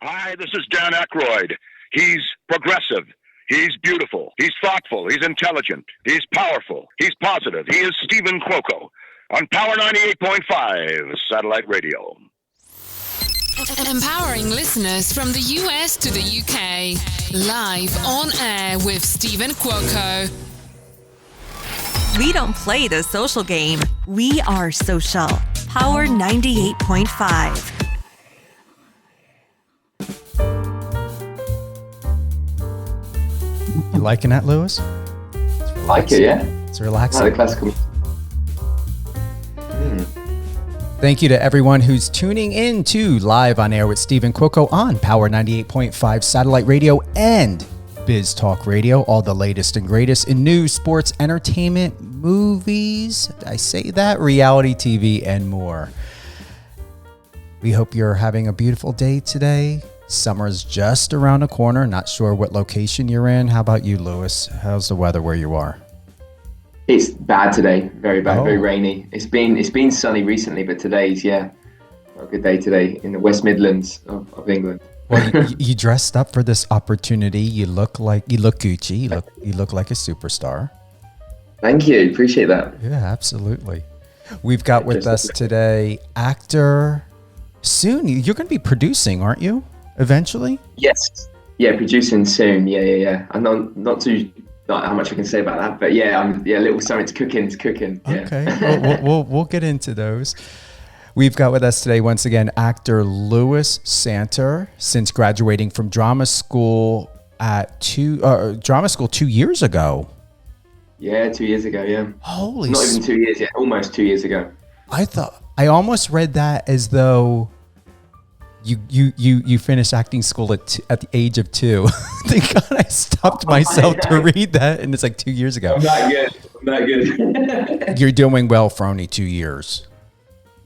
Hi, this is Dan Aykroyd. He's progressive. He's beautiful. He's thoughtful. He's intelligent. He's powerful. He's positive. He is Stephen Cuoco on Power 98.5 Satellite Radio. Empowering listeners from the US to the UK. Live on air with Stephen Cuoco. We don't play the social game. We are social. Power 98.5. You liking that, Lewis? Like it, yeah. It's relaxing. The classical. Thank you to everyone who's tuning in to Live on Air with Stephen Cuoco on Power 98.5 Satellite Radio and Biz Talk Radio. All the latest and greatest in news, sports, entertainment, movies. Did I say that? Reality TV and more. We hope you're having a beautiful day today. Summer's just around the corner. Not sure what location you're in. How about you, Lewis? How's the weather where you are? It's bad today. Very bad. Very rainy. It's been sunny recently, but today's a good day today in the West Midlands of England. Well, you dressed up for this opportunity. You look Gucci. You look like a superstar. Thank you. Appreciate that. Yeah, absolutely. We've got with us today actor. Soon you're going to be producing, aren't you? Eventually? Yes. Yeah, producing soon. Yeah. I'm not how much I can say about that, but a little something's cooking. Yeah. Okay. We'll get into those. We've got with us today once again actor Lewis Santer. Since graduating from drama school 2 years ago. Yeah, 2 years ago. Yeah. Holy! Not even 2 years yet. Almost 2 years ago. I almost read that as though you finished acting school at the age of 2. Thank God I stopped myself to read that, and it's like 2 years ago. I'm not good. You're doing well for only 2 years.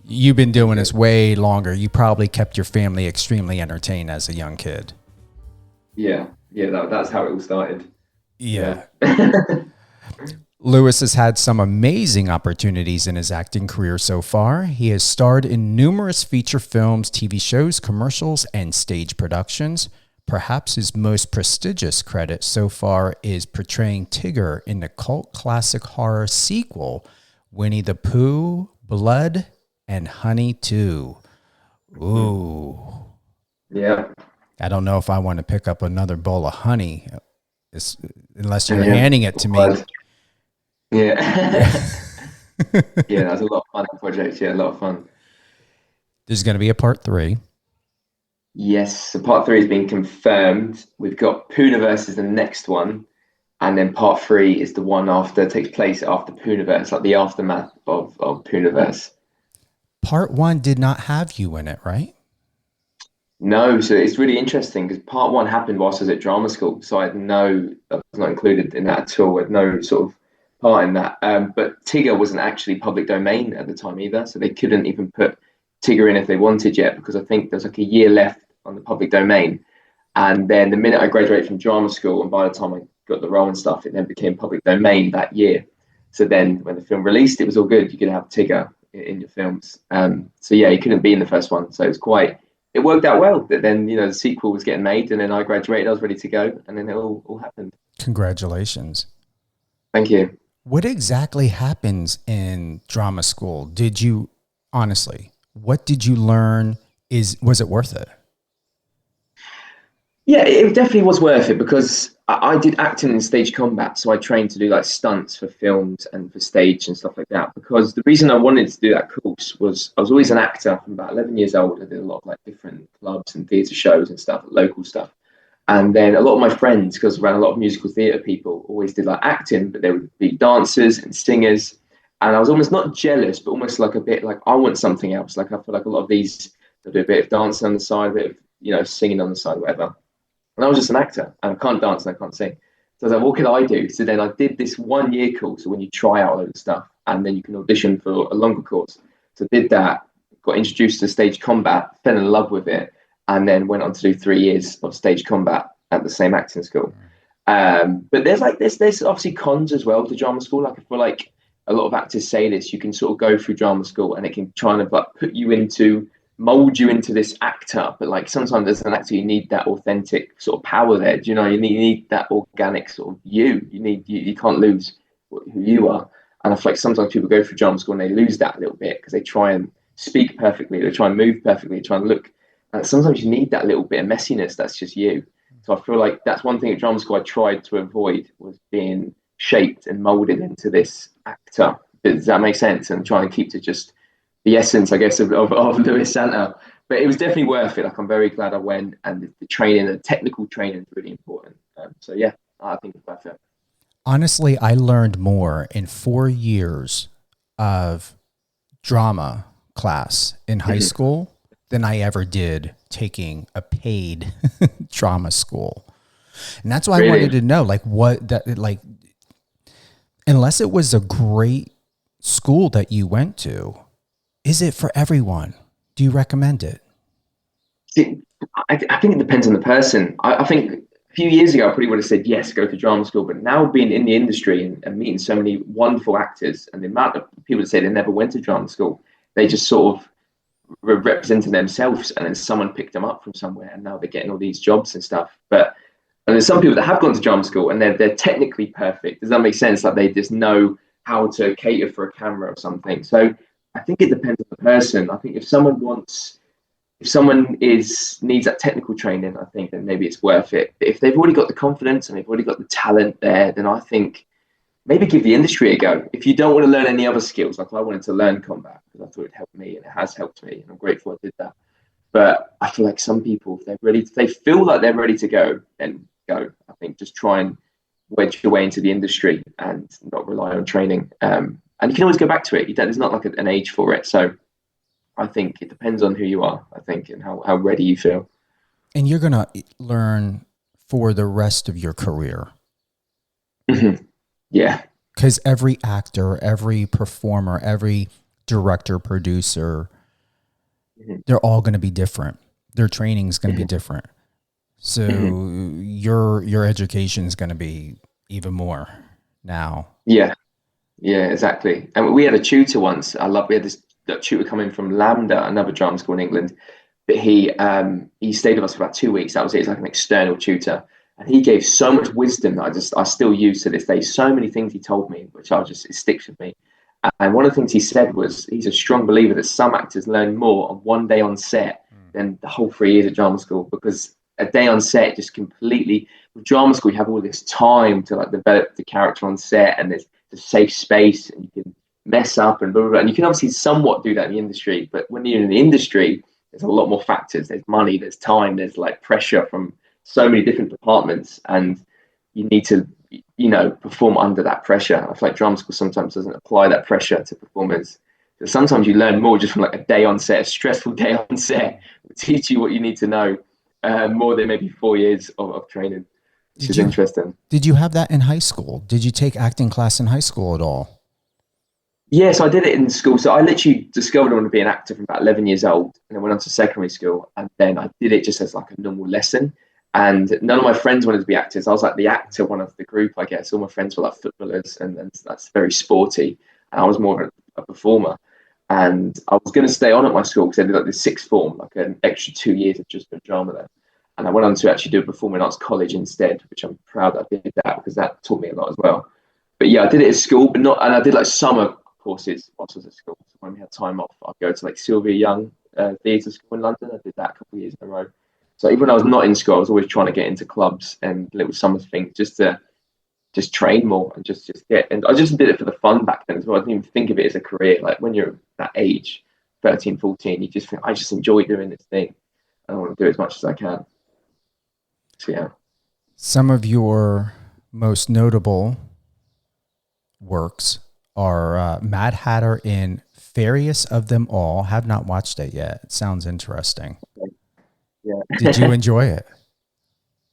You've been doing this way longer. You probably kept your family extremely entertained as a young kid. Yeah, that's how it all started. Yeah. Lewis has had some amazing opportunities in his acting career so far. He has starred in numerous feature films, TV shows, commercials, and stage productions. Perhaps his most prestigious credit so far is portraying Tigger in the cult classic horror sequel, Winnie-the-Pooh, Blood, and Honey 2. Ooh. Yeah. I don't know if I want to pick up another bowl of honey, unless you're handing it to me. Yeah. Yeah, that's a lot of fun project. Yeah, a lot of fun. There's going to be a part 3. Yes, so part 3 has been confirmed. We've got Poohniverse is the next one, and then part 3 is the one takes place after Poohniverse, like the aftermath of Poohniverse. Part 1 did not have you in it, right? No, so it's really interesting because part 1 happened whilst I was at drama school, so I was not included in that at all. I had no sort of part in that. But Tigger wasn't actually public domain at the time either, so they couldn't even put Tigger in if they wanted yet, because I think there's like a year left on the public domain. And then the minute I graduated from drama school, and by the time I got the role and stuff, it then became public domain that year. So then when the film released, it was all good. You could have Tigger in your films. So yeah, he couldn't be in the first one. So it worked out well that then, the sequel was getting made, and then I graduated, I was ready to go, and then it all happened. Congratulations. Thank you. What exactly happens in drama school? What did you learn? Was it worth it? Yeah, it definitely was worth it, because I did acting in stage combat. So I trained to do like stunts for films and for stage and stuff like that. Because the reason I wanted to do that course was I was always an actor from about 11 years old. I did a lot of like different clubs and theatre shows and stuff, local stuff. And then a lot of my friends, because I ran a lot of musical theatre people, always did like acting, but they would be dancers and singers. And I was almost not jealous, but almost like a bit like, I want something else. Like I feel like a lot of these, they'll do a bit of dancing on the side, a bit of, singing on the side, whatever. And I was just an actor, and I can't dance and I can't sing. So I was like, what can I do? So then I did this 1 year course, so when you try out all of the stuff, and then you can audition for a longer course. So I did that, got introduced to stage combat, fell in love with it, and then went on to do 3 years of stage combat at the same acting school. But there's obviously cons as well to drama school. Like I feel like a lot of actors say this, you can sort of go through drama school and it can try and like put you into mold you into this actor, but like sometimes as an actor you need that authentic sort of power there. Do you know, you need that organic sort of you can't lose who you are. And I feel like sometimes people go through drama school and they lose that a little bit because they try and speak perfectly, they try and move perfectly, they try and look, and sometimes you need that little bit of messiness that's just you. So I feel like that's one thing at drama school I tried to avoid, was being shaped and molded into this actor. Does that make sense? And try and keep to just the essence, I guess, of Lewis Santer. But it was definitely worth it. Like, I'm very glad I went, and the training, the technical training is really important. So yeah, I think it's worth it. Honestly, I learned more in 4 years of drama class in high school than I ever did taking a paid drama school. And that's why I wanted to know, like, unless it was a great school that you went to, is it for everyone? Do you recommend it? I think it depends on the person. I think a few years ago, I probably would have said, yes, go to drama school. But now being in the industry and meeting so many wonderful actors, and the amount of people that say they never went to drama school, they just sort of representing themselves, and then someone picked them up from somewhere, and now they're getting all these jobs and stuff. And there's some people that have gone to drama school and they're technically perfect. Does that make sense? Like, they just know how to cater for a camera or something. So I think it depends on the person. I think if someone needs that technical training, I think then maybe it's worth it. But if they've already got the confidence and they've already got the talent there, then I think maybe give the industry a go. If you don't want to learn any other skills, like I wanted to learn combat because I thought it helped me, and it has helped me, and I'm grateful I did that. But I feel like some people, if they feel like they're ready to go, then go. I think just try and wedge your way into the industry and not rely on training. And you can always go back to it. There's not like an age for it. So I think it depends on who you are, I think, and how ready you feel. And you're going to learn for the rest of your career. Mm-hmm. Yeah. Because every actor, every performer, every director, producer, they're all going to be different. Their training is going to be different. So your education is going to be even more now. Yeah, exactly. And we had a tutor once. We had this tutor coming from Lambda, another drama school in England. But he stayed with us for about 2 weeks. That was it. He's like an external tutor. And he gave so much wisdom that I still use to this day. So many things he told me, which it sticks with me. And one of the things he said was he's a strong believer that some actors learn more on one day on set than the whole 3 years at drama school, because a day on set just completely, with drama school, you have all this time to like develop the character on set, and there's a safe space, and you can mess up and blah, blah, blah. And you can obviously somewhat do that in the industry, but when you're in the industry, there's a lot more factors. There's money, there's time, there's like pressure from so many different departments, and you need to, perform under that pressure. I feel like drama school sometimes doesn't apply that pressure to performers. So sometimes you learn more just from like a day on set, a stressful day on set, will teach you what you need to know, more than maybe 4 years of training, which is interesting. Did you have that in high school? Did you take acting class in high school at all? Yes, I did it in school. So I literally discovered I wanted to be an actor from about 11 years old, and I went on to secondary school, and then I did it just as like a normal lesson. And none of my friends wanted to be actors. I was like the actor one of the group, I guess. All my friends were like footballers, and that's very sporty. And I was more of a performer. And I was going to stay on at my school because I did like the sixth form, like an extra 2 years of just drama there. And I went on to actually do a performing arts college instead, which I'm proud that I did that because that taught me a lot as well. But yeah, I did it at school, and I did like summer courses whilst I was at school. So when we had time off, I'd go to like Sylvia Young Theatre School in London. I did that a couple of years in a row. So even when I was not in school, I was always trying to get into clubs and little summer things just to train more and just get. And I just did it for the fun back then as well. I didn't even think of it as a career. Like when you're that age, 13, 14, you just think, I just enjoy doing this thing. I want to do as much as I can. So yeah. Some of your most notable works are Mad Hatter in Fairest of Them All. Have not watched it yet. It sounds interesting. Yeah. Did you enjoy it?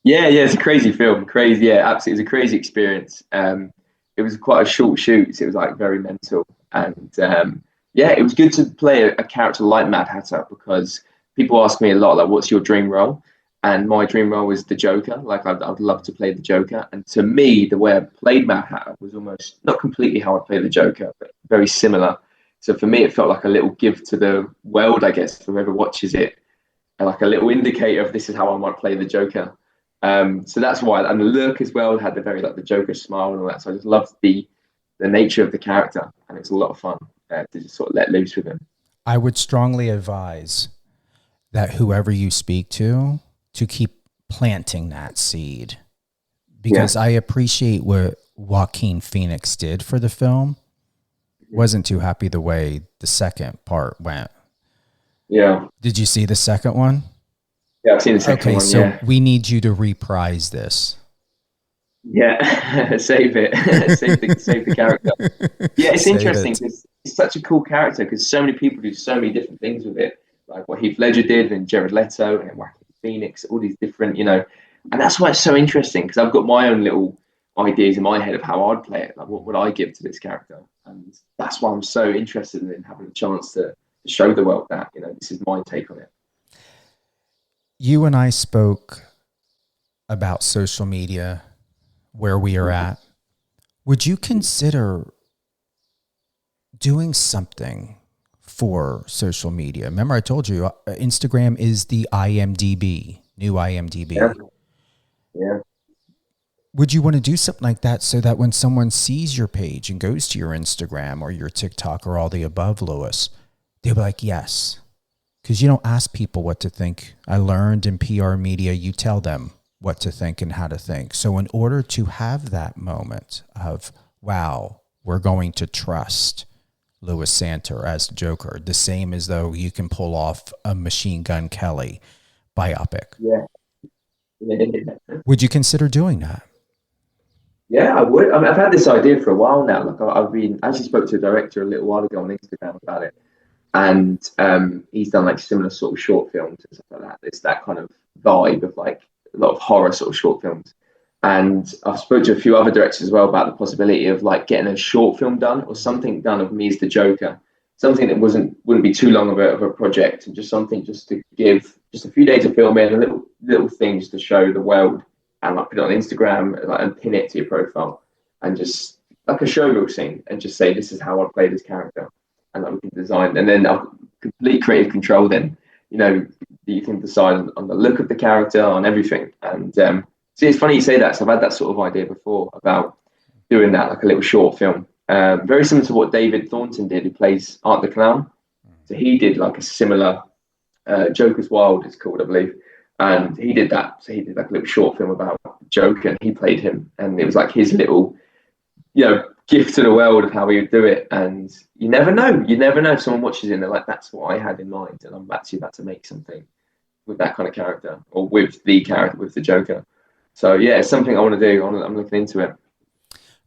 Yeah, it's a crazy film. Crazy, yeah, absolutely. It was a crazy experience. It was quite a short shoot, so it was like very mental. And yeah, it was good to play a character like Mad Hatter, because people ask me a lot, like, what's your dream role? And my dream role is the Joker. Like, I'd love to play the Joker. And to me, the way I played Mad Hatter was almost not completely how I play the Joker, but very similar So for me, it felt like a little gift to the world, I guess, for whoever watches it, and like a little indicator of this is how I might play the Joker. So that's why, and the look as well had the very like the Joker smile and all that. So I just loved the nature of the character, and it's a lot of fun to just sort of let loose with him. I would strongly advise that whoever you speak to keep planting that seed, because I appreciate what Joaquin Phoenix did for the film. Wasn't too happy the way the second part went. Yeah. Did you see the second one? Yeah, I've seen the second one. So we need you to reprise this. Yeah, save it. save the character. Yeah, it's interesting because it's such a cool character because so many people do so many different things with it, like what Heath Ledger did and Jared Leto and Joaquin Phoenix, all these different, and that's why it's so interesting because I've got my own little ideas in my head of how I'd play it, like what would I give to this character, and that's why I'm so interested in having a chance to show the world that this is my take on it. You and I spoke about social media, where we are at. Would you consider doing something for social media? Remember I told you Instagram is the IMDb, new IMDb. Yeah. Would you want to do something like that so that when someone sees your page and goes to your Instagram or your TikTok or all the above, Lewis, they'll be like, yes. Because you don't ask people what to think. I learned in PR media, you tell them what to think and how to think. So in order to have that moment of, wow, we're going to trust Lewis Santer as the Joker, the same as though you can pull off a Machine Gun Kelly biopic. Yeah. Would you consider doing that? Yeah, I would. I mean, I've had this idea for a while now. Like I actually spoke to a director a little while ago on Instagram about it, and he's done like similar sort of short films and stuff like that. It's that kind of vibe of like a lot of horror sort of short films. And I've spoken to a few other directors as well about the possibility of like getting a short film done or something done of me as the Joker, something that wouldn't be too long of a project, and just something just to give just a few days of filming, a little things to show the world, and like put it on Instagram and pin it to your profile, and just like a showreel scene, and just say this is how I play this character, and like we can design, and then complete creative control. Then you can decide on the look of the character, on everything. And see, it's funny you say that. So I've had that sort of idea before about doing that, like a little short film, very similar to what David Thornton did, who plays Art the Clown. So he did like a similar Joker's Wild, it's called, I believe. And he did that. So he did like a little short film about Joker, and he played him. And it was like his little, gift to the world of how he would do it. And you never know. You never know if someone watches it and they're like, that's what I had in mind. And I'm actually about to make something with that kind of character, or with the character, with the Joker. So yeah, it's something I want to do. I'm looking into it.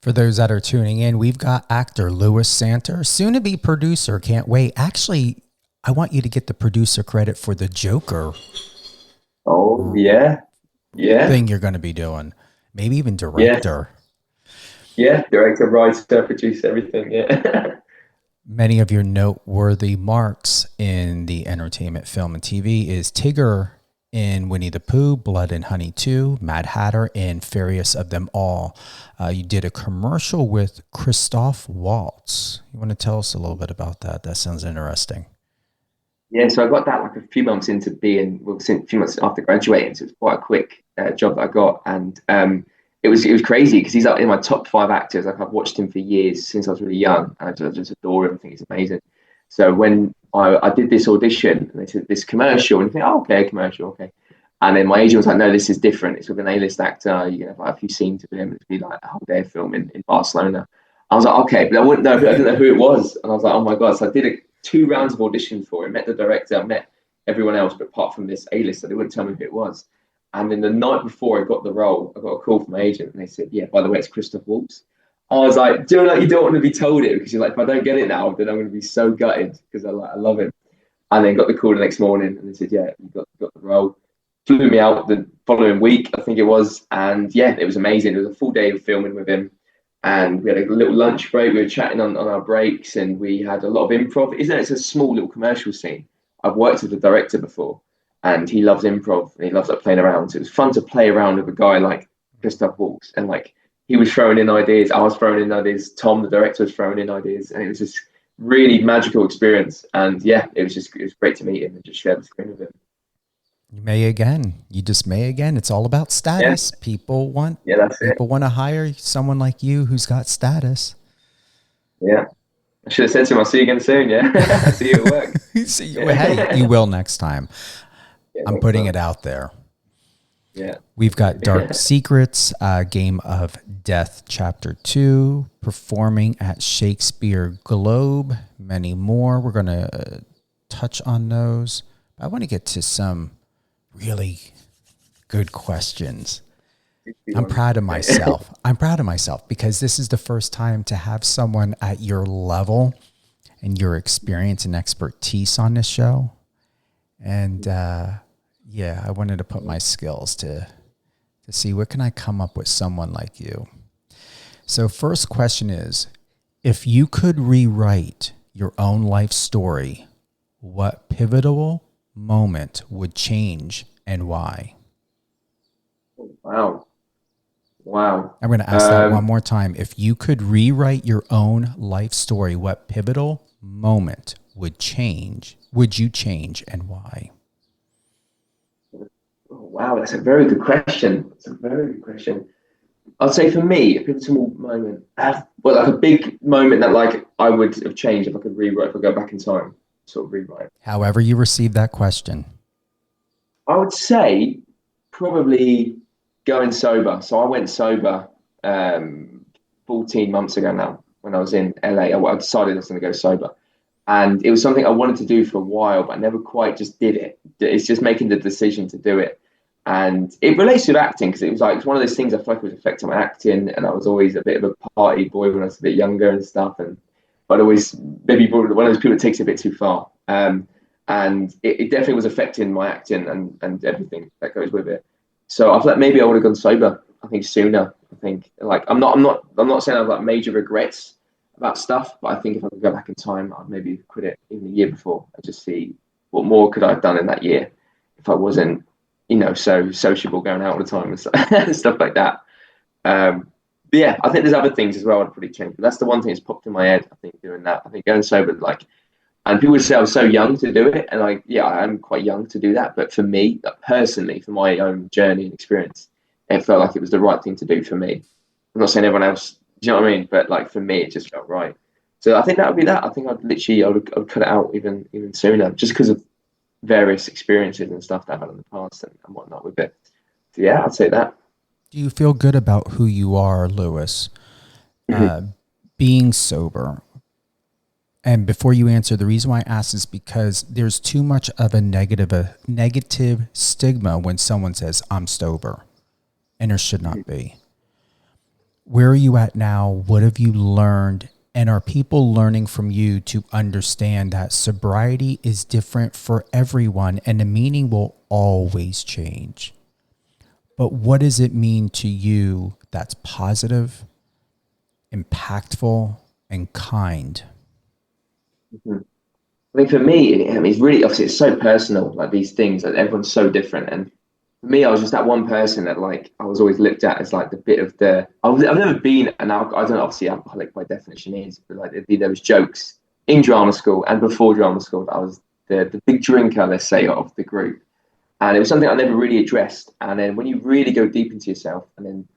For those that are tuning in, we've got actor Lewis Santer, soon to be producer. Can't wait. Actually, I want you to get the producer credit for the Joker. Oh, yeah. Thing you're going to be doing. Maybe even director. Yeah, director, writer, producer, everything. Yeah. Many of your noteworthy marks in the entertainment, film, and TV is Tigger in Winnie-the-Pooh, Blood and Honey 2, Mad Hatter, and Fairest of Them All. You did a commercial with Christoph Waltz. You want to tell us a little bit about that? That sounds interesting. Yeah, so I got that like a few months into being, a few months after graduating, so it was quite a quick job that I got, and it was crazy because he's up in my top 5 actors. Like I've watched him for years since I was really young, and I just adore him. I think he's amazing. So when I did this audition, and they said this commercial, and you think, oh, okay, commercial, okay. And then my agent was like, no, this is different. It's with an A-list actor. You're gonna have like a few scenes with him. It'd be like a whole day of filming in Barcelona. I was like, okay, but I didn't know who it was, and I was like, oh my god. So I did 2 rounds of auditions for it. Met the director, met everyone else, but apart from this A-lister, they wouldn't tell me who it was. And then the night before I got the role, I got a call from my agent, and they said, yeah, by the way, it's Christoph Waltz. I was like, you don't want to be told it, because you're like, if I don't get it now, then I'm going to be so gutted, because I love him. And then got the call the next morning, and they said, yeah, you got the role. Flew me out the following week, I think it was. And yeah, it was amazing. It was a full day of filming with him. And we had a little lunch break. We were chatting on our breaks, and we had a lot of improv. It's a small little commercial scene. I've worked with the director before, and he loves improv, and he loves like playing around. So it was fun to play around with a guy like Christoph Waltz, and like he was throwing in ideas, I was throwing in ideas, Tom, the director, was throwing in ideas, and it was just really magical experience. And yeah, it was great to meet him and just share the screen with him. You may again. You just may again. It's all about status. Yeah. People want That's it. people want to hire someone like you who's got status. Yeah. I should have said to him, I'll see you again soon. Yeah. See you at work. Hey, you will next time. Yeah, I'm putting it out there. Yeah. We've got Dark Secrets, Game of Death Chapter 2, performing at Shakespeare Globe, many more. We're going to touch on those. I want to get to some really good questions. I'm proud of myself. I'm proud of myself because this is the first time to have someone at your level and your experience and expertise on this show. And, yeah, I wanted to put my skills to see what can I come up with someone like you. So first question is, if you could rewrite your own life story, what pivotal moment would change and why? Wow. I'm going to ask that one more time. If you could rewrite your own life story, what pivotal moment would you change and why? Oh, wow, that's a very good question. I'd say for me, a pivotal moment, like a big moment that like I would have changed if I could rewrite, if I go back in time, sort of rewrite. However you receive that question. I would say probably going sober. So I went sober 14 months ago now when I was in LA. I decided I was going to go sober. And it was something I wanted to do for a while, but I never quite just did it. It's just making the decision to do it. And it relates to acting because it's one of those things I feel like was affecting my acting. And I was always a bit of a party boy when I was a bit younger and stuff. But always maybe one of those people that takes it a bit too far. And it definitely was affecting my acting and everything that goes with it. So I feel like maybe I would have gone sober, I think, sooner. I think like I'm not saying I've got major regrets about stuff, but I think if I could go back in time, I'd maybe quit it even a year before and just see what more could I have done in that year if I wasn't, so sociable going out all the time and stuff like that. But yeah, I think there's other things as well I'd probably change. But that's the one thing that's popped in my head, I think, doing that. I think going sober, and people would say I was so young to do it. And I am quite young to do that. But for me, personally, for my own journey and experience, it felt like it was the right thing to do for me. I'm not saying everyone else, do you know what I mean? But for me, it just felt right. So I think that would be that. I think I'd cut it out even sooner, just because of various experiences and stuff that I've had in the past and whatnot with it. So yeah, I'd say that. Do you feel good about who you are, Lewis? Being sober. And before you answer, the reason why I ask is because there's too much of a negative stigma when someone says, I'm sober. And there should not be. Where are you at now? What have you learned? And are people learning from you to understand that sobriety is different for everyone and the meaning will always change? But what does it mean to you that's positive, impactful, and kind? I think for me, it's really, obviously, it's so personal, like these things, like everyone's so different. And for me, I was just that one person that I was always looked at as the bit of I've never been I don't know, obviously alcoholic by definition is, but there was jokes in drama school and before drama school that I was the big drinker, let's say, of the group. And it was something I never really addressed. And then when you really go deep into yourself and then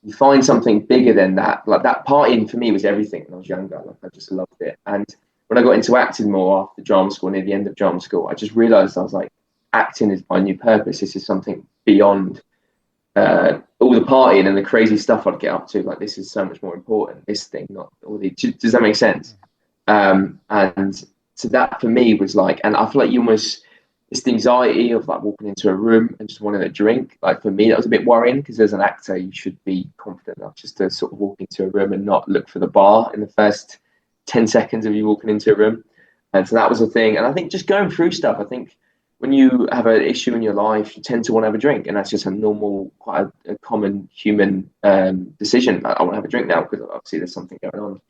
you find something bigger than that, that partying for me was everything when I was younger. I just loved it. And when I got into acting more after drama school, near the end of drama school, I just realized I was acting is my new purpose. This is something beyond all the partying and the crazy stuff I'd get up to. This is so much more important. This thing, not all the. Does that make sense? And so that for me was and I feel like you almost, it's the anxiety of walking into a room and just wanting a drink. For me, that was a bit worrying because as an actor, you should be confident enough just to sort of walk into a room and not look for the bar in the first 10 seconds of you walking into a room. And so that was a thing. And I think just going through stuff, I think when you have an issue in your life, you tend to want to have a drink. And that's just a normal, quite a common human decision. I want to have a drink now because obviously there's something going on.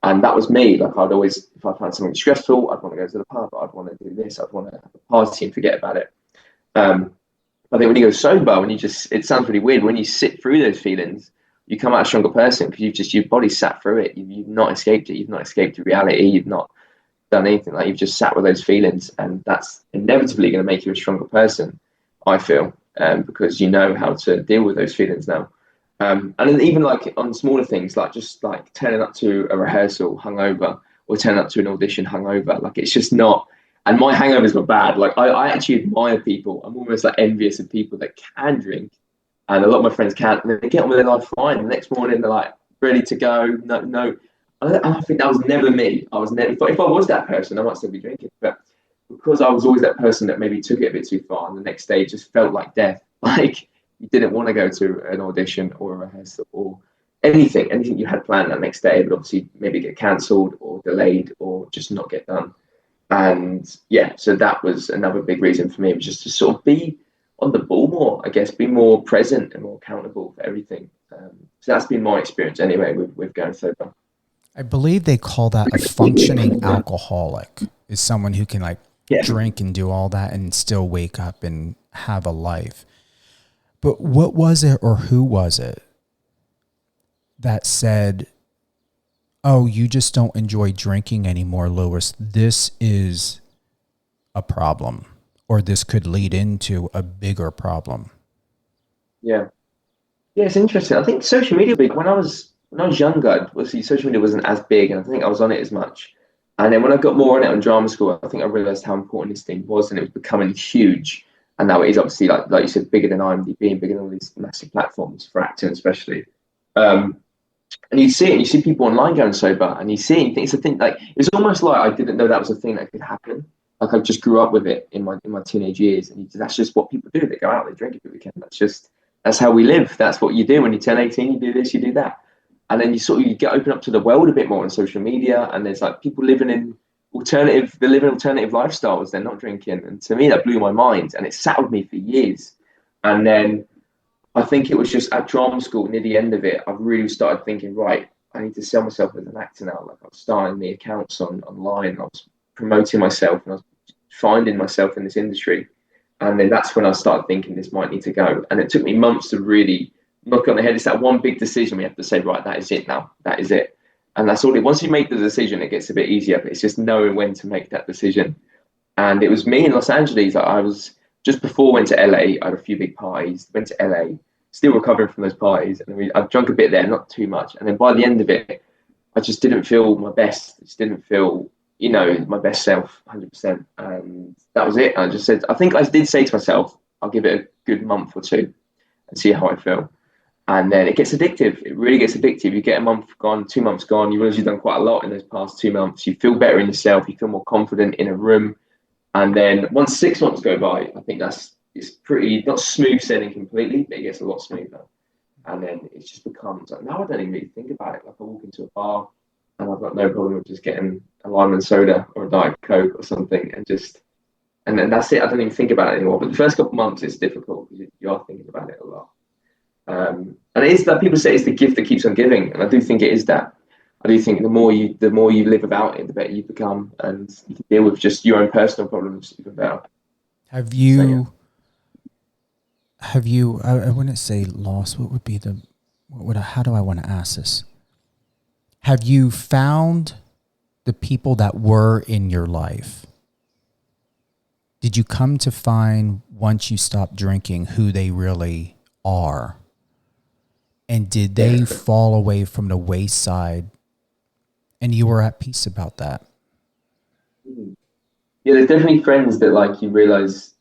And that was me. I'd always, if I found something stressful, I'd want to go to the pub. I'd want to do this. I'd want to have a party and forget about it. I think when you go sober, it sounds really weird. When you sit through those feelings, you come out a stronger person because your body's sat through it. You've not escaped it. You've not escaped reality. You've not done anything. Like, you've just sat with those feelings, and that's inevitably going to make you a stronger person, I feel, because you know how to deal with those feelings now. And then even like on smaller things, like just like turning up to a rehearsal hungover, or turning up to an audition hungover, like it's just not. And my hangovers were bad. Like I actually admire people. I'm almost like envious of people that can drink, and a lot of my friends can't. And they get on with their life fine. The next morning they're like ready to go. No. I think that was never me. I was never. If I was that person, I might still be drinking. But because I was always that person that maybe took it a bit too far, and the next day just felt like death. Like you didn't want to go to an audition or a rehearsal or anything you had planned that next day, but obviously maybe get cancelled or delayed or just not get done. And yeah, so that was another big reason for me, was just to sort of be on the ball more, I guess, be more present and more accountable for everything. So that's been my experience anyway with going sober. I believe they call that a functioning alcoholic, is someone who can drink and do all that and still wake up and have a life. But what was it, or who was it that said, oh, you just don't enjoy drinking anymore, Lewis? This is a problem, or this could lead into a bigger problem. Yeah, it's interesting. I think social media, when I was younger, obviously social media wasn't as big, and I think I was on it as much. And then when I got more on it on drama school, I think I realized how important this thing was, and it was becoming huge. And now it is obviously, like you said, bigger than IMDb and bigger than all these massive platforms for acting, especially. And you see it, and you see people online going sober, and you see it, and you think it's a thing. Like, it's almost like I didn't know that was a thing that could happen. Like, I just grew up with it in my teenage years, and that's just what people do. They go out, they drink every weekend. That's how we live. That's what you do when you turn 18. You do this, you do that, and then you get open up to the world a bit more on social media. And there's like people living alternative lifestyles. They're not drinking, and to me that blew my mind, and it sat with me for years. And then I think it was just at drama school, near the end of it, I really started thinking, right, I need to sell myself as an actor now. Like, I was starting the accounts online, I was promoting myself, and I was finding myself in this industry. And then that's when I started thinking this might need to go. And it took me months to really knock on the head. It's that one big decision we have to say, right, that is it now. That is it. And that's all. Once you make the decision, it gets a bit easier. But it's just knowing when to make that decision. And it was me in Los Angeles. I was just before I went to LA. I had a few big parties. Went to LA, still recovering from those parties. And I drank a bit there, not too much. And then by the end of it, I just didn't feel my best. I just didn't feel, my best self, 100%. And that was it. I just said, I think I did say to myself, I'll give it a good month or two and see how I feel. And then it gets addictive. It really gets addictive. You get a month gone, 2 months gone. You realize you've done quite a lot in those past 2 months. You feel better in yourself. You feel more confident in a room. And then once 6 months go by, I think it's pretty, not smooth sailing completely, but it gets a lot smoother. And then it just becomes like, now I don't even really think about it. Like, I walk into a bar and I've got no problem with just getting a lime and soda or a Diet Coke or something, and then that's it. I don't even think about it anymore. But the first couple of months it's difficult because you are thinking about it a lot. And it is that people say it's the gift that keeps on giving, and I do think it is that. I do think the more you live about it, the better you become, and you can deal with just your own personal problems even better. I wouldn't say lost. How do I want to ask this? Have you found the people that were in your life? Did you come to find, once you stopped drinking, who they really are? And did they fall away from the wayside and you were at peace about that? Yeah, there's definitely friends that you realize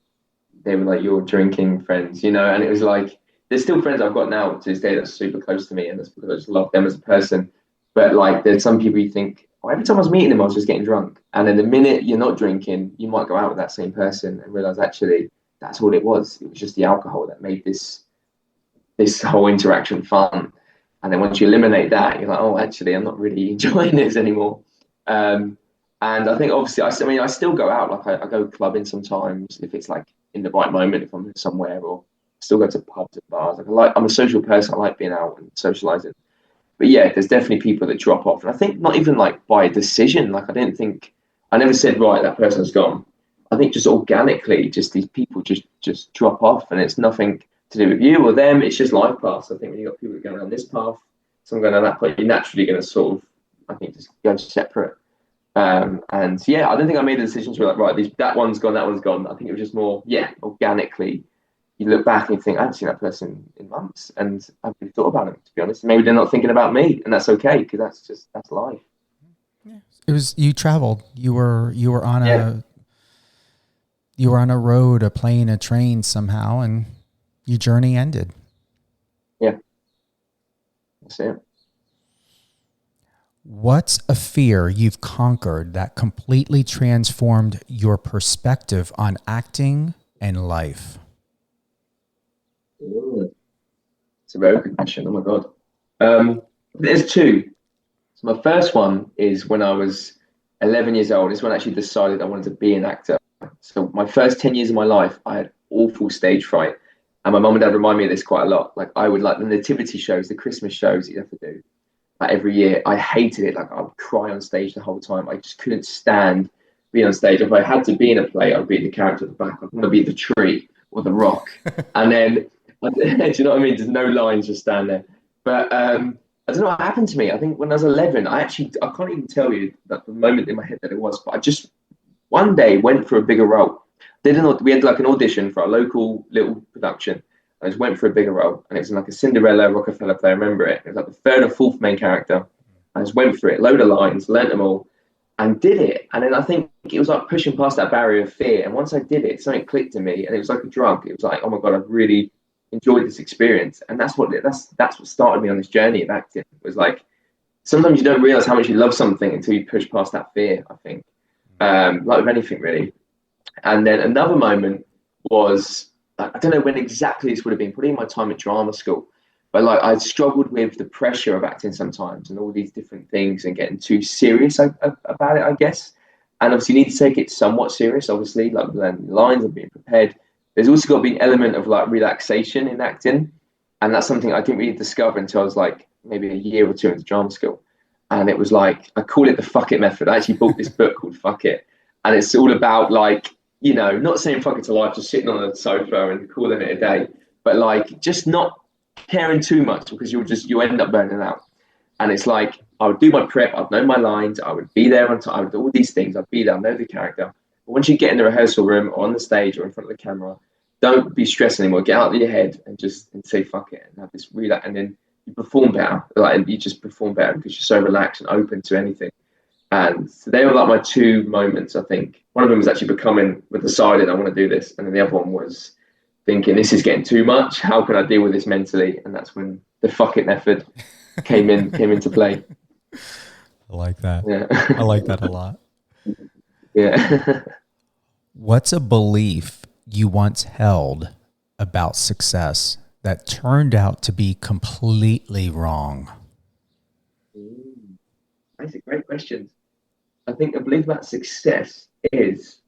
they were like your drinking friends, and it was like, there's still friends I've got now to this day that's super close to me, and that's because I just love them as a person. But there's some people you think, every time I was meeting them, I was just getting drunk. And then the minute you're not drinking, you might go out with that same person and realize actually that's all it was. It was just the alcohol that made this whole interaction fun. And then once you eliminate that, you're like, oh, actually, I'm not really enjoying this anymore. And I think obviously, I still go out. I go clubbing sometimes if it's in the right moment, if I'm somewhere, or I still go to pubs and bars. I'm a social person. I like being out and socializing. But yeah, there's definitely people that drop off. And I think not even by decision. I never said, right, that person's gone. I think just organically, just these people just drop off, and it's nothing to do with you or them. It's just life paths. I think when you've got people going down this path, some going down that path, you're naturally going to sort of, I think, just go separate. And yeah, I don't think I made the decisions where like, right, that one's gone, that one's gone. I think it was just more, organically. You look back and you think, I haven't seen that person in months, and I haven't really thought about them, to be honest. Maybe they're not thinking about me, and that's okay, because that's life. It was, you traveled. You were on a road, a plane, a train somehow, and your journey ended. Yeah, that's it. What's a fear you've conquered that completely transformed your perspective on acting and life? Ooh, it's a very good question. Oh my God. There's two. So my first one is when I was 11 years old. It's when I actually decided I wanted to be an actor. So my first 10 years of my life, I had awful stage fright. And my mum and dad remind me of this quite a lot. Like I would like the nativity shows, the Christmas shows that you have to do every year. I hated it. Like I would cry on stage the whole time. I just couldn't stand being on stage. If I had to be in a play, I'd be the character at the back. I'd want to be the tree or the rock. And then, do you know what I mean? There's no lines, just stand there. But I don't know what happened to me. I think when I was 11, I can't even tell you that the moment in my head that it was, but I just one day went for a bigger role. We had like an audition for a local little production. I just went for a bigger role, and it was like a Cinderella Rockefeller play. I remember it. It was like the third or fourth main character. I just went for it, load of lines, learnt them all, and did it. And then I think it was like pushing past that barrier of fear. And once I did it, something clicked in me, and it was like a drug. It was like, oh my God, I've really enjoyed this experience. And that's what started me on this journey of acting. It was like, sometimes you don't realize how much you love something until you push past that fear, I think. Like with anything, really. And then another moment was, I don't know when exactly this would have been, probably in my time at drama school, but like I struggled with the pressure of acting sometimes and all these different things and getting too serious about it, I guess. And obviously you need to take it somewhat serious, obviously, like learning lines and being prepared. There's also got to be an element of like relaxation in acting. And that's something I didn't really discover until I was like maybe a year or two into drama school. And it was like, I call it the fuck it method. I actually bought this book called Fuck It. And it's all about like, you know, not saying fuck it to life, just sitting on the sofa and calling it a day, but like just not caring too much, because you end up burning out. And it's like, I would do my prep, I'd know my lines, I would be there on time, I would do all these things, I'd be there, I'd know the character. But once you get in the rehearsal room or on the stage or in front of the camera, don't be stressed anymore. Get out of your head and say fuck it and have this relax, and then you perform better. Like you just perform better because you're so relaxed and open to anything. And so they were like my two moments, I think. One of them was actually decided I want to do this. And then the other one was thinking, this is getting too much. How can I deal with this mentally? And that's when the fuck it method came into play. I like that. Yeah. I like that a lot. Yeah. What's a belief you once held about success that turned out to be completely wrong? That's a great question. I think a belief about success is,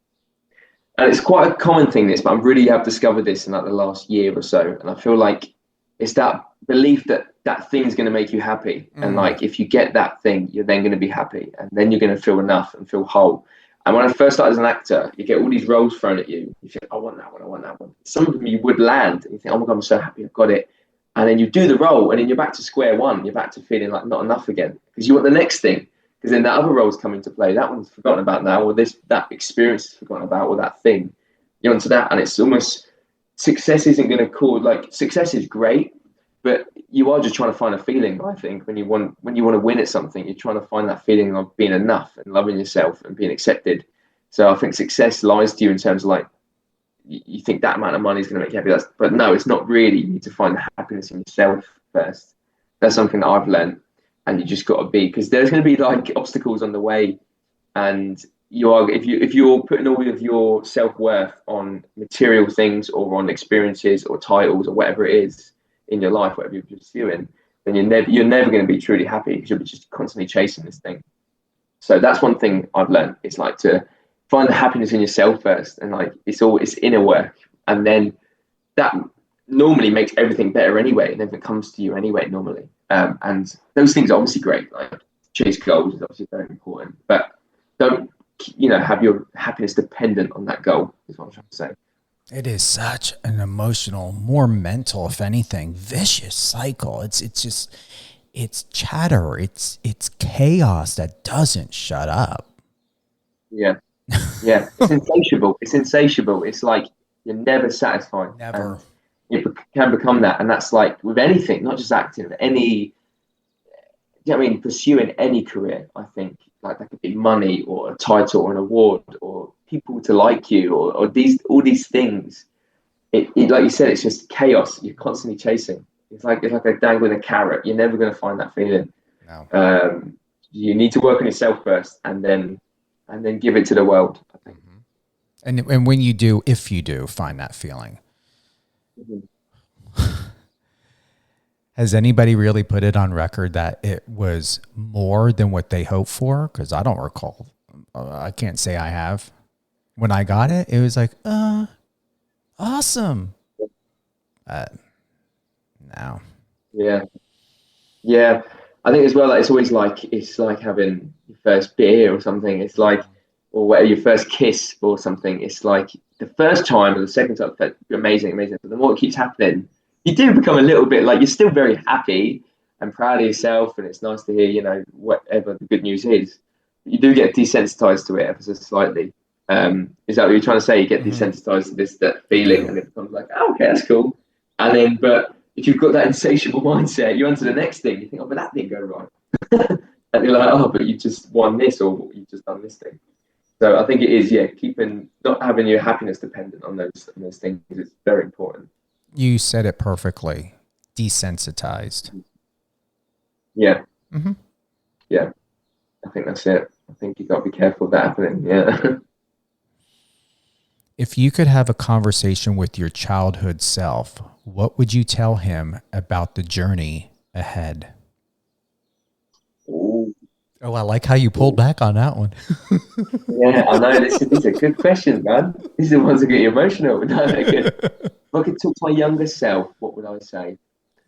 and it's quite a common thing, this, but I really have discovered this in like the last year or so. And I feel like it's that belief that thing's going to make you happy. And like, if you get that thing, you're then going to be happy. And then you're going to feel enough and feel whole. And when I first started as an actor, you get all these roles thrown at you. You think, I want that one, I want that one. Some of them you would land and you think, oh my God, I'm so happy I've got it. And then you do the role and then you're back to square one. You're back to feeling like not enough again because you want the next thing. Because then that other role's come into play. That one's forgotten about now, or that experience is forgotten about, or that thing. You're onto that, and it's almost, success isn't going to call, like, success is great, but you are just trying to find a feeling. I think when you want to win at something, you're trying to find that feeling of being enough and loving yourself and being accepted. So I think success lies to you in terms of like, you think that amount of money is going to make you happy, but no, it's not really. You need to find the happiness in yourself first. That's something that I've learned. And you just got to be, because there's going to be like obstacles on the way, and if you're putting all of your self-worth on material things or on experiences or titles or whatever it is in your life, whatever you're pursuing, then you're never going to be truly happy, because you'll be just constantly chasing this thing. So that's one thing I've learned. It's like to find the happiness in yourself first, and like it's inner work, and then that normally makes everything better anyway, and everything comes to you anyway normally. And those things are obviously great, like chase goals is obviously very important, but don't have your happiness dependent on that goal, is what I'm trying to say. It is such an emotional, more mental, if anything, vicious cycle. It's chatter, it's chaos that doesn't shut up. Yeah. Yeah. It's insatiable. It's insatiable. It's like you're never satisfied. Never. And it can become that. And that's like with anything, not just acting, any, you know what I mean, pursuing any career, I think, like that could be money or a title or an award or people to like you or these all these things. It like you said, it's just chaos. You're constantly chasing. It's like a dangling a carrot. You're never going to find that feeling. No. You need to work on yourself first, and then give it to the world, I think. And when you do, if you do find that feeling, has anybody really put it on record that it was more than what they hoped for? Because I don't recall. I can't say I have. When I got it, it was like, awesome. No. Yeah. Yeah. I think as well, like, it's like having your first beer or something. It's like, or whatever, your first kiss or something. It's like the first time or the second time felt amazing. But the more it keeps happening, you do become a little bit like, you're still very happy and proud of yourself. And it's nice to hear, you know, whatever the good news is. You do get desensitized to it ever so slightly. Is that what you're trying to say? You get desensitized to that feeling, and it becomes like, oh, okay, that's cool. And then, but if you've got that insatiable mindset, you're on to the next thing. You think, oh, but that didn't go right. And you're like, oh, but you just won this, or you've just done this thing. So I think it is, not having your happiness dependent on those things is very important. You said it perfectly. Desensitized. Yeah. Mm-hmm. Yeah. I think that's it. I think you've got to be careful of that happening. Yeah. If you could have a conversation with your childhood self, what would you tell him about the journey ahead? Ooh. Oh, I like how you pulled back on that one. Yeah, I know. These are good questions, man. These are the ones that get you emotional. No, they're good. If I could talk to my younger self, what would I say?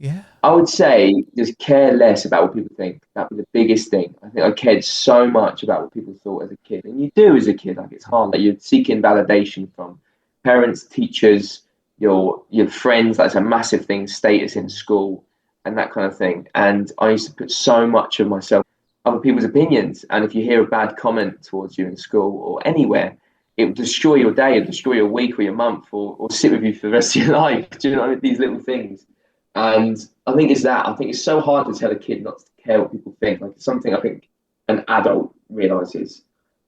Yeah. I would say just care less about what people think. That would be the biggest thing. I think I cared so much about what people thought as a kid. And you do as a kid. Like, it's hard. Like, you're seeking validation from parents, teachers, your friends. That's a massive thing. Status in school and that kind of thing. And I used to put so much of myself other people's opinions. And if you hear a bad comment towards you in school or anywhere, it will destroy your day, or destroy your week or your month, or sit with you for the rest of your life. Do you know what I mean? These little things. And I think it's so hard to tell a kid not to care what people think. Like, it's something I think an adult realizes.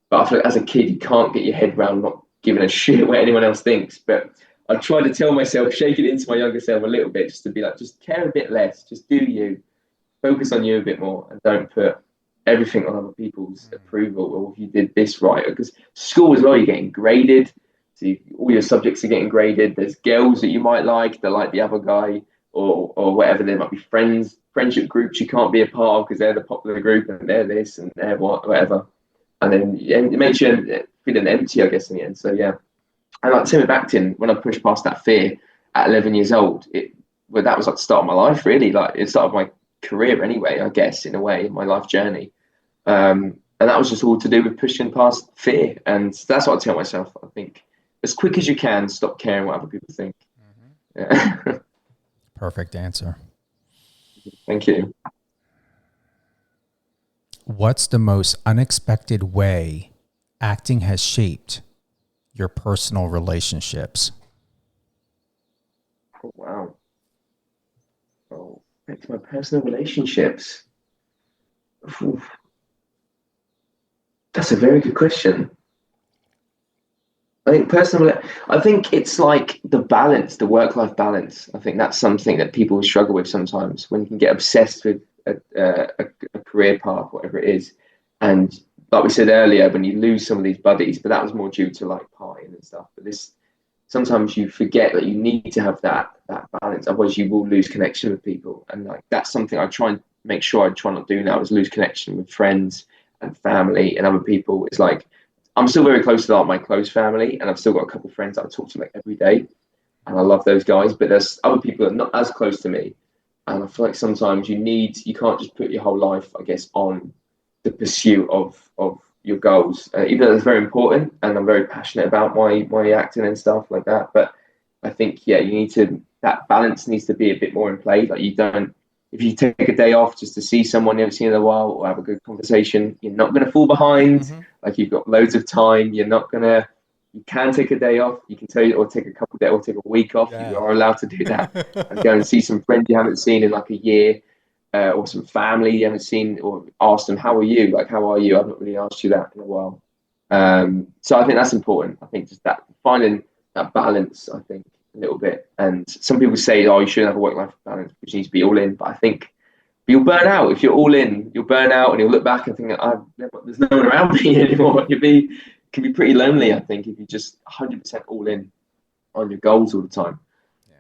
But I feel like as a kid, you can't get your head around not giving a shit what anyone else thinks. But I try to tell myself, shake it into my younger self a little bit, just to be like, just care a bit less, just do you, focus on you a bit more, and don't put everything on other people's approval, or if you did this right. Because school as well, you're getting graded. So all your subjects are getting graded. There's girls that you might like, that like the other guy, or whatever. There might be friendship groups you can't be a part of because they're the popular group and they're this and they're whatever. And then it makes you feeling empty, I guess, in the end. So yeah. And like same with acting, when I pushed past that fear at 11 years old, that was like the start of my life, really. Like, it started my career anyway, I guess, in a way, my life journey. And that was just all to do with pushing past fear. And that's what I tell myself. I think as quick as you can, stop caring what other people think. Yeah. Perfect answer. Thank you. What's the most unexpected way acting has shaped your personal relationships? Oh, wow. Oh, back to my personal relationships. Oof. That's a very good question. I think it's like the balance, the work-life balance. I think that's something that people struggle with sometimes, when you can get obsessed with a career path, whatever it is. And like we said earlier, when you lose some of these buddies, but that was more due to like partying and stuff. But sometimes you forget that you need to have that balance, otherwise you will lose connection with people. And like, that's something I try and make sure I try not to do now, is lose connection with friends and family and other people. It's like, I'm still very close to my close family, and I've still got a couple of friends that I talk to like every day, and I love those guys. But there's other people that are not as close to me, and I feel like sometimes you can't just put your whole life, I guess, on the pursuit of your goals. Even though it's very important, and I'm very passionate about my acting and stuff like that. But I think, yeah, that balance needs to be a bit more in play. Like, you don't if you take a day off just to see someone you haven't seen in a while or have a good conversation, you're not going to fall behind. Like, you've got loads of time. You can take a day off. You can or take a couple of days or take a week off. You are allowed to do that and go and see some friends you haven't seen in like a year, or some family you haven't seen, or ask them, how are you? Like, how are you? I've not really asked you that in a while. So I think that's important. I think just that finding that balance, I think, a little bit. And some people say, oh, you shouldn't have a work-life balance, which needs to be all in. But I think you'll burn out. If you're all in, you'll burn out, and you'll look back and think, there's no one around me anymore. It can be pretty lonely, I think, if you're just 100% all in on your goals all the time.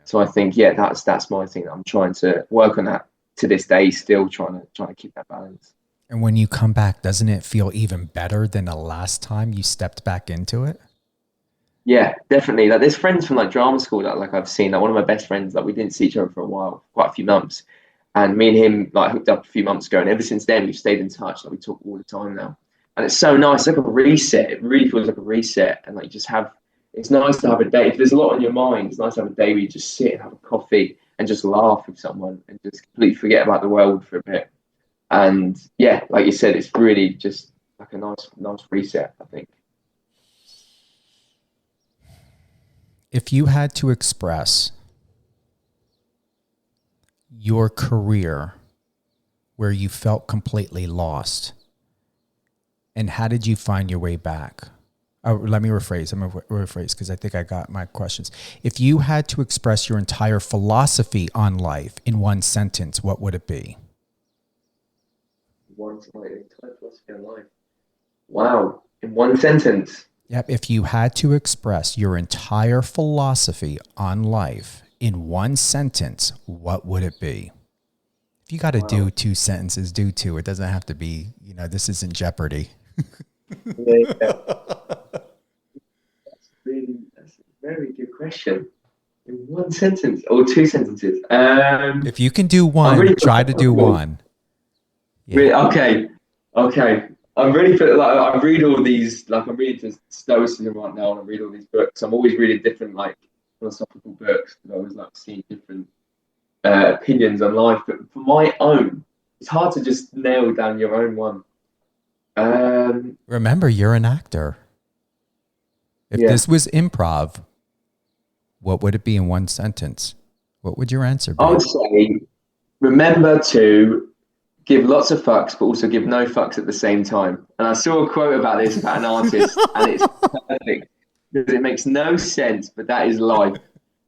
So I think, that's my thing. I'm trying to work on that to this day, still trying to keep that balance. And when you come back, doesn't it feel even better than the last time you stepped back into it? Yeah, definitely. Like, there's friends from like drama school that like I've seen. Like, one of my best friends, like, we didn't see each other for a while, quite a few months, and me and him like hooked up a few months ago, and ever since then we've stayed in touch. Like, we talk all the time now, and it's so nice. It's like a reset. It really feels like a reset, and like it's nice to have a day. If there's a lot on your mind, it's nice to have a day where you just sit and have a coffee and just laugh with someone and just completely forget about the world for a bit. And yeah, like you said, it's really just like a nice reset, I think. If you had to express your career where you felt completely lost, and how did you find your way back? Oh, let me rephrase. I'm going to rephrase because I think I got my questions. If you had to express your entire philosophy on life in one sentence, what would it be? Entire philosophy on life. Wow. In one sentence. Yep. If you had to express your entire philosophy on life in one sentence, what would it be? If you got to do 2 sentences, do 2. It doesn't have to be, this isn't Jeopardy. That's a very good question. In one sentence or 2 sentences. If you can do one, really try to do one. Yeah. Really? Okay. I'm really I read all these, like, I'm reading Stoicism right now, and I read all these books. I'm always reading different like philosophical books, because I always like seeing different opinions on life. But for my own, it's hard to just nail down your own one. Remember, you're an actor. If this was improv, what would it be in one sentence? What would your answer be? I would say, remember to give lots of fucks, but also give no fucks at the same time. And I saw a quote about this about an artist, and it's perfect, because it makes no sense, but that is life.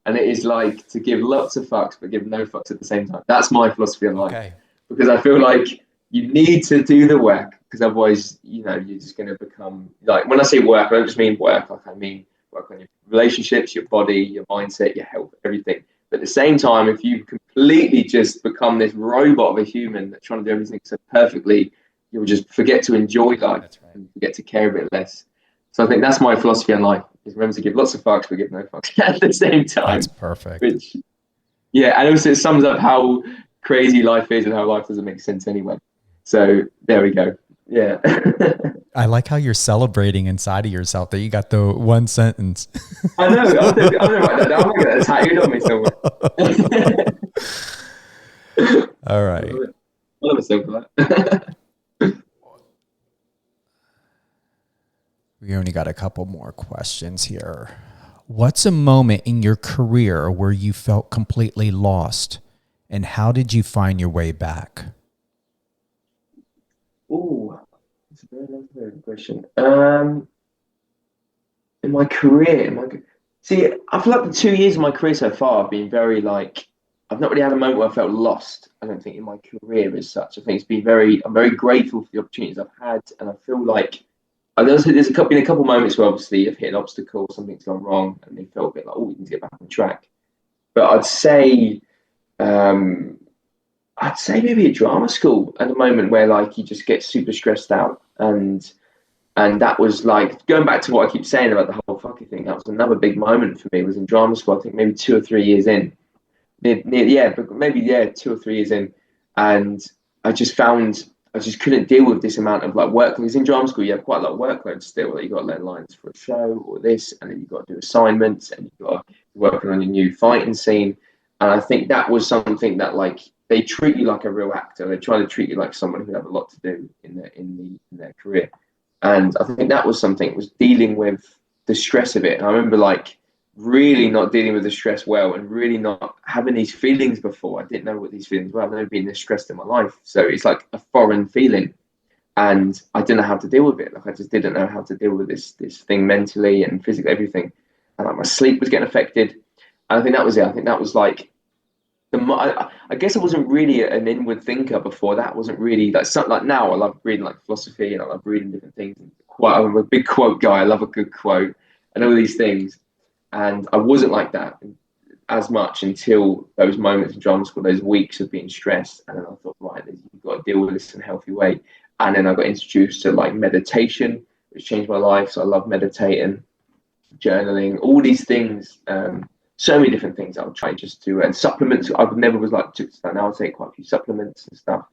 And it is like to give lots of fucks, but give no fucks at the same time. That's my philosophy on life. Okay. Because I feel like you need to do the work, because otherwise, you're just going to become, like, when I say work, I don't just mean work. Like, I mean work on your relationships, your body, your mindset, your health, everything. But at the same time, if you completely just become this robot of a human that's trying to do everything so perfectly, you'll just forget to enjoy life. That's right. And forget to care a bit less. So I think that's my philosophy on life, is remember to give lots of fucks, but give no fucks at the same time. That's perfect. And also it sums up how crazy life is and how life doesn't make sense anyway. So there we go. Yeah. I like how you're celebrating inside of yourself that you got the one sentence. I know. I'm going to write that down. I'm going to get that tattooed on me somewhere. All right. I love myself for that. We only got a couple more questions here. What's a moment in your career where you felt completely lost, and how did you find your way back? Oh, that's a very good question. In my career, see, I feel like the 2 years of my career so far have been very, like, I've not really had a moment where I felt lost, I don't think, in my career as such. I think it's been I'm very grateful for the opportunities I've had, and I feel like there's been a couple moments where obviously I've hit an obstacle, something's gone wrong, and they felt a bit like, oh, we need to get back on track. But I'd say maybe at drama school at the moment where, like, you just get super stressed out, and that was like, going back to what I keep saying about the whole fucking thing, that was another big moment for me, was in drama school. I think maybe 2 or 3 years in, but maybe 2 or 3 years in, and I just couldn't deal with this amount of, like, work. Because in drama school you have quite a lot of workload still. Like, you got to learn lines for a show or this, and then you got to do assignments, and you got to be working on your new fighting scene. And I think that was something that, like, they treat you like a real actor. They try to treat you like someone who have a lot to do in their career. And I think that was something, was dealing with the stress of it. And I remember like really not dealing with the stress well, and really not having these feelings before. I didn't know what these feelings were. I've never been this stressed in my life. So it's like a foreign feeling. And I didn't know how to deal with it. Like I just didn't know how to deal with this thing mentally and physically, everything. And like my sleep was getting affected. And I think that was it. I think that was like I guess I wasn't really an inward thinker before. That wasn't really like something like now. I love reading like philosophy, and I love reading different things. I'm a big quote guy. I love a good quote and all these things. And I wasn't like that as much until those moments in drama school, those weeks of being stressed. And then I thought, right, you've got to deal with this in a healthy way. And then I got introduced to like meditation, which changed my life. So I love meditating, journaling, all these things. So many different things I would try just to, and supplements. I never was like, now I take quite a few supplements and stuff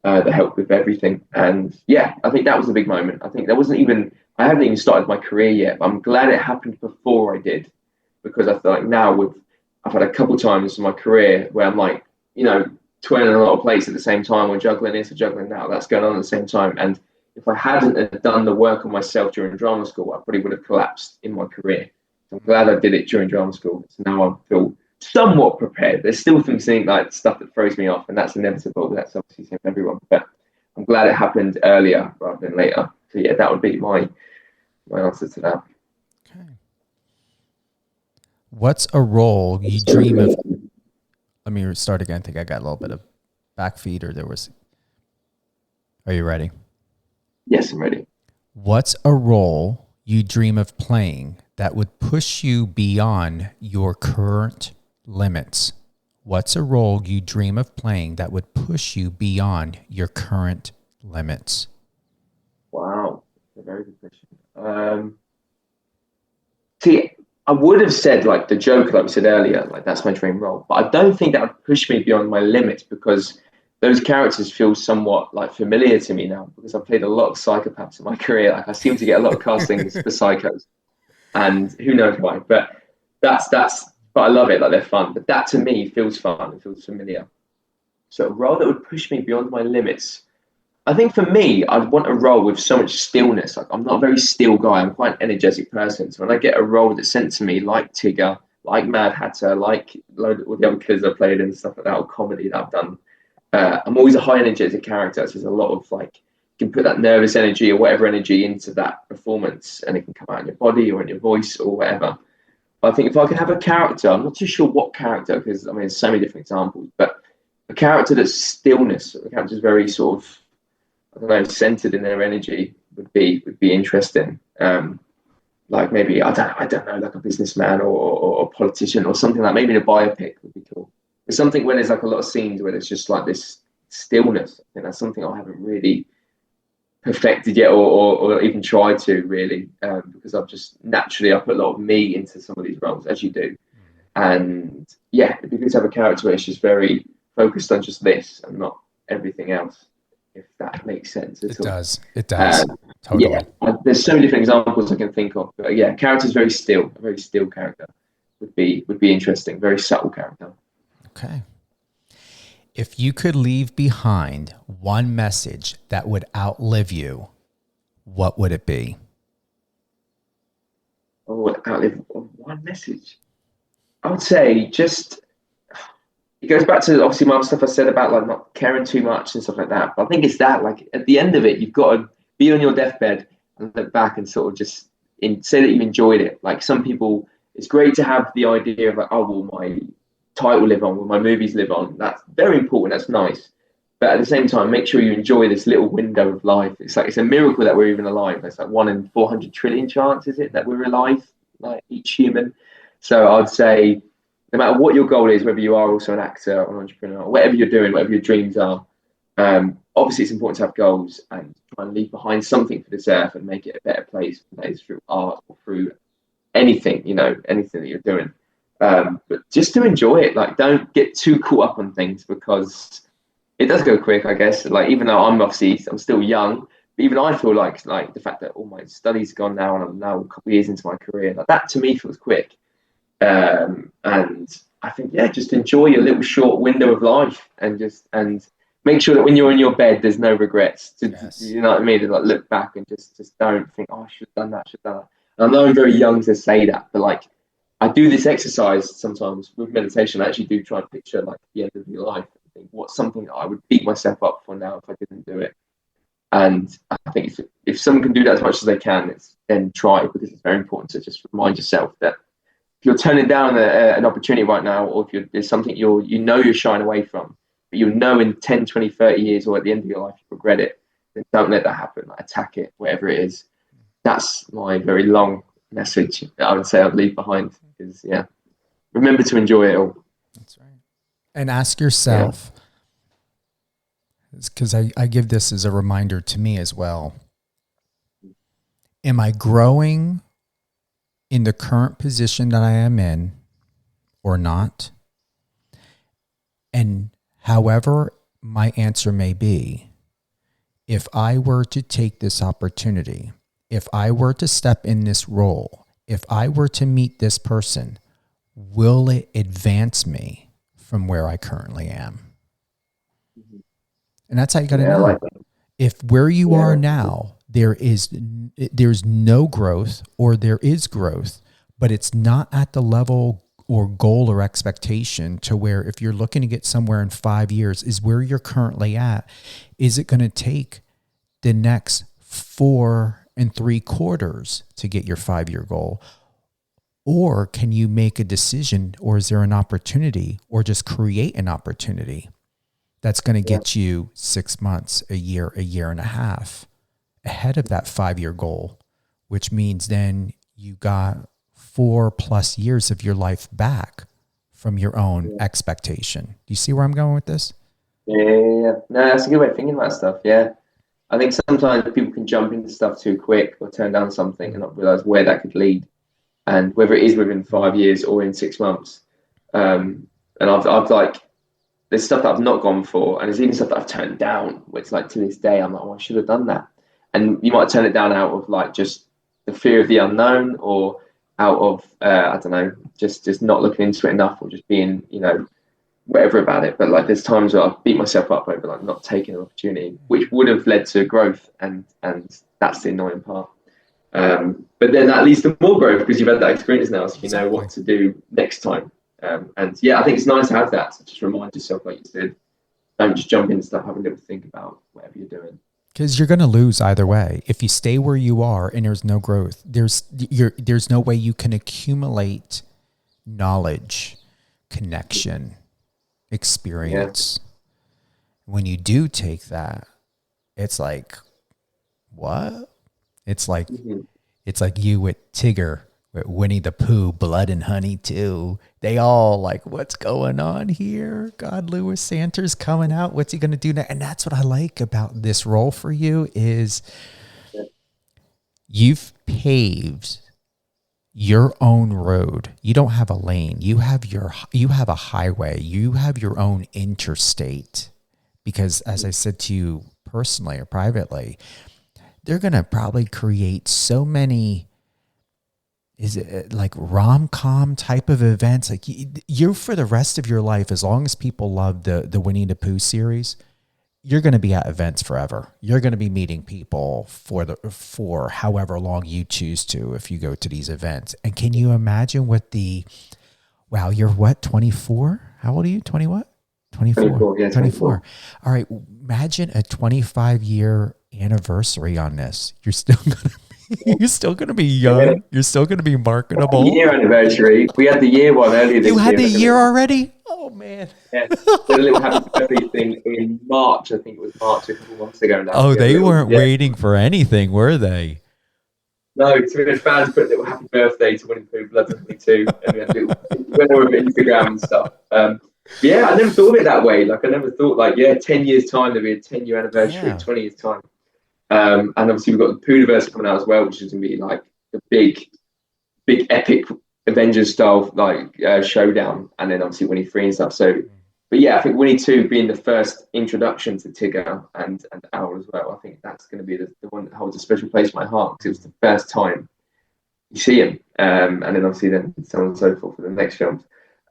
that help with everything. And yeah, I think that was a big moment. I think I hadn't even started my career yet, but I'm glad it happened before I did, because I feel like now I've had a couple times in my career where I'm like, twirling a lot of plates at the same time, or juggling this or juggling that, that's going on at the same time. And if I hadn't done the work on myself during drama school, I probably would have collapsed in my career. I'm glad I did it during drama school. So now I feel somewhat prepared. There's still things like stuff that throws me off, and that's inevitable. That's obviously the same for everyone. But I'm glad it happened earlier rather than later. So yeah, that would be my answer to that. Okay. What's a role you dream of? Let me start again. I think I got a little bit of back feed, or there was. Are you ready? Yes, I'm ready. What's a role you dream of playing that would push you beyond your current limits? What's a role you dream of playing that would push you beyond your current limits? Wow, that's a very good question. See, I would have said like the Joker, like we said earlier, like that's my dream role. But I don't think that would push me beyond my limits, because those characters feel somewhat like familiar to me now, because I've played a lot of psychopaths in my career. Like I seem to get a lot of castings for psychos. And who knows why, but but I love it, like they're fun. But that to me feels fun, it feels familiar. So a role that would push me beyond my limits. I think for me, I'd want a role with so much stillness. Like I'm not a very still guy, I'm quite an energetic person. So when I get a role that's sent to me like Tigger, like Mad Hatter, like all the other kids I've played and stuff like that, or comedy that I've done, I'm always a high energetic character. So there's a lot of like, you can put that nervous energy or whatever energy into that performance, and it can come out in your body or in your voice or whatever. But I think if I could have a character, I'm not too sure what character, because I mean, there's so many different examples, but a character that's stillness, a character that's very sort of, I don't know, centered in their energy would be interesting. Like maybe, I don't know, like a businessman or a politician or something like, maybe in a biopic would be cool. There's something where there's like a lot of scenes where there's just like this stillness. I think that's something I haven't really perfected yet, or even tried to really, because I've just naturally, I put a lot of me into some of these roles, as you do. And yeah, it'd be good to have a character where it's just very focused on just this and not everything else, if that makes sense at all. It does. Totally. Yeah, there's so many different examples I can think of, but yeah, character's very still, a very still character would be interesting, very subtle character. Okay. If you could leave behind one message that would outlive you, what would it be? Oh, outlive one message. I would say just, it goes back to obviously my stuff I said about like not caring too much and stuff like that. But I think it's that, like at the end of it, you've got to be on your deathbed and look back and sort of just say that you enjoyed it. Like some people, it's great to have the idea of like, oh, will my title live on, will my movies live on? That's very important, that's nice. But at the same time, make sure you enjoy this little window of life. It's like, it's a miracle that we're even alive. It's like 1 in 400 trillion chance, is it, that we're alive, like each human. So I'd say, no matter what your goal is, whether you are also an actor or an entrepreneur, whatever you're doing, whatever your dreams are, obviously it's important to have goals and try and leave behind something for this earth and make it a better place, that is through art or through anything, anything that you're doing. But just to enjoy it, like don't get too caught up on things, because it does go quick, I guess. Like even though I'm still young, but even I feel like the fact that all my studies gone now and I'm now a couple of years into my career, like that to me feels quick. And I think, just enjoy your little short window of life, and make sure that when you're in your bed, there's no regrets. You know what I mean? To like look back and just don't think, oh, I should have done that, And I know I'm very young to say that, but like I do this exercise sometimes with meditation. I actually do try and picture like the end of your life and think, what's something that I would beat myself up for now if I didn't do it. And I think if someone can do that as much as they can, then try, because it's very important to just remind yourself that if you're turning down an opportunity right now, or if there's something you're shying away from, but in 10, 20, 30 years or at the end of your life you regret it, then don't let that happen. Like, attack it, whatever it is. That's my very long message that I would say I'd leave behind. Is remember to enjoy it all. That's right. And ask yourself, because I give this as a reminder to me as well. Am I growing in the current position that I am in or not? And however my answer may be, if I were to take this opportunity, if I were to step in this role, if I were to meet this person, will it advance me from where I currently am? And that's how you got to know. Like, if where you are now, there's no growth, or there is growth, but it's not at the level or goal or expectation to where, if you're looking to get somewhere in 5 years, is where you're currently at, is it going to take the next 4 3/4 to get your 5-year goal? Or can you make a decision, or is there an opportunity, or just create an opportunity that's going to get you 6 months, a year and a half ahead of that 5-year goal, which means then you got 4+ years of your life back from your own expectation. Do you see where I'm going with this? Yeah. No, that's a good way of thinking about stuff. Yeah. I think sometimes people can jump into stuff too quick, or turn down something and not realize where that could lead, and whether it is within 5 years or in 6 months. And I've like, there's stuff that I've not gone for, and there's even stuff that I've turned down, where it's like, to this day, I'm like, oh, I should have done that. And you might turn it down out of like just the fear of the unknown, or out of, I don't know, just not looking into it enough, or just being, whatever about it. But like, there's times where I've beat myself up over like not taking an opportunity, which would have led to growth, and that's the annoying part. But then that leads to more growth, because you've had that experience now, so you know what to do next time. And yeah, I think it's nice to have that, to just remind yourself, like you said, don't just jump into stuff, have a little think about whatever you're doing. Because you're going to lose either way. If you stay where you are and there's no growth, there's no way you can accumulate knowledge, connection, experience. When you do take that, it's like, what? It's like it's like you with Tigger, with Winnie-the-Pooh, Blood and Honey too. They all like, what's going on here? God, Lewis Santer's coming out. What's he going to do now? And that's what I like about this role for you, is you've paved your own road. You don't have a lane. You have a highway. You have your own interstate. Because as I said to you personally or privately, they're going to probably create so many, is it like rom-com type of events? Like you for the rest of your life, as long as people love the Winnie-the-Pooh series, you're going to be at events forever. You're going to be meeting people for however long you choose to, if you go to these events. And can you imagine what wow, you're what, 24? How old are you? 20 what? 24. Yeah, 24. All right. Imagine a 25-year anniversary on this. You're still going to be young. Yeah. You're still going to be marketable. Year anniversary. We had the year one earlier this year. You had the year already? Oh man. Yeah. Did a little happy birthday thing in March. I think it was March a couple months ago now. Oh, they weren't waiting for anything, were they? No, so we had fans put a little happy birthday to Winnie-the-Pooh, Blood and Honey too, and we had a little, went over Instagram and stuff. Yeah, I never thought of it that way. Like, I never thought, 10 years time, there'll be a 10-year anniversary, 20 years time. And obviously we've got the Poohniverse coming out as well, which is going to be like the big epic Avengers style showdown, and then obviously Winnie 3 and stuff. So, but yeah, I think Winnie 2 being the first introduction to Tigger and Owl as well, I think that's going to be the one that holds a special place in my heart, because it was the first time you see him, and then obviously then so on and so forth for the next films.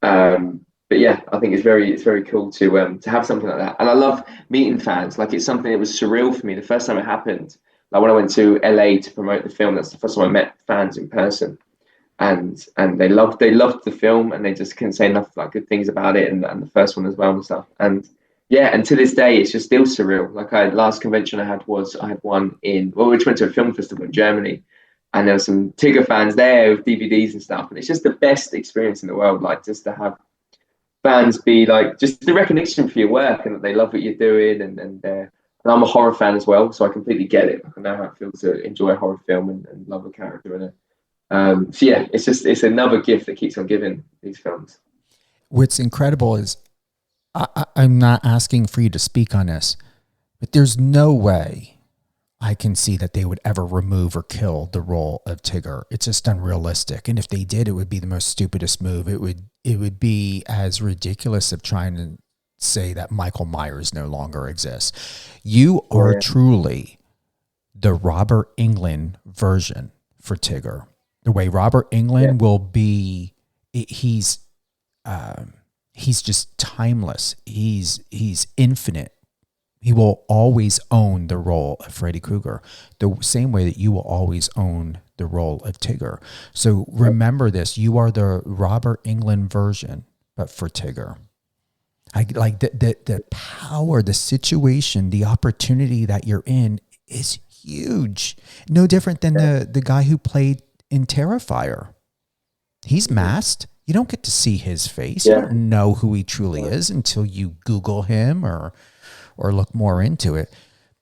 But yeah, I think it's very cool to have something like that. And I love meeting fans. Like, it's something that was surreal for me the first time it happened. Like when I went to LA to promote the film, that's the first time I met fans in person, and they loved the film, and they just couldn't say enough like good things about it, and the first one as well and stuff. And yeah, and to this day, it's just still surreal. Like, last convention I had one in, well, we went to a film festival in Germany, and there were some Tigger fans there with DVDs and stuff, and it's just the best experience in the world. Like, just to have fans be like, just the recognition for your work, and that they love what you're doing, and I'm a horror fan as well, so I completely get it. I know how it feels to enjoy a horror film and love a character in it. So yeah, it's another gift that keeps on giving, these films. What's incredible is I'm not asking for you to speak on this, but there's no way I can see that they would ever remove or kill the role of Tigger. It's just unrealistic. And if they did, it would be the most stupidest move. It would be as ridiculous of trying to say that Michael Myers no longer exists. You are truly the Robert Englund version for Tigger. The way Robert Englund will be, he's just timeless. He's infinite. He will always own the role of Freddy Krueger, the same way that you will always own the role of Tigger. So remember this: you are the Robert Englund version, but for Tigger. I like the power, the situation, the opportunity that you're in is huge. No different than the guy who played in Terrifier. He's masked. You don't get to see his face. You don't know who he truly is until you Google him or look more into it.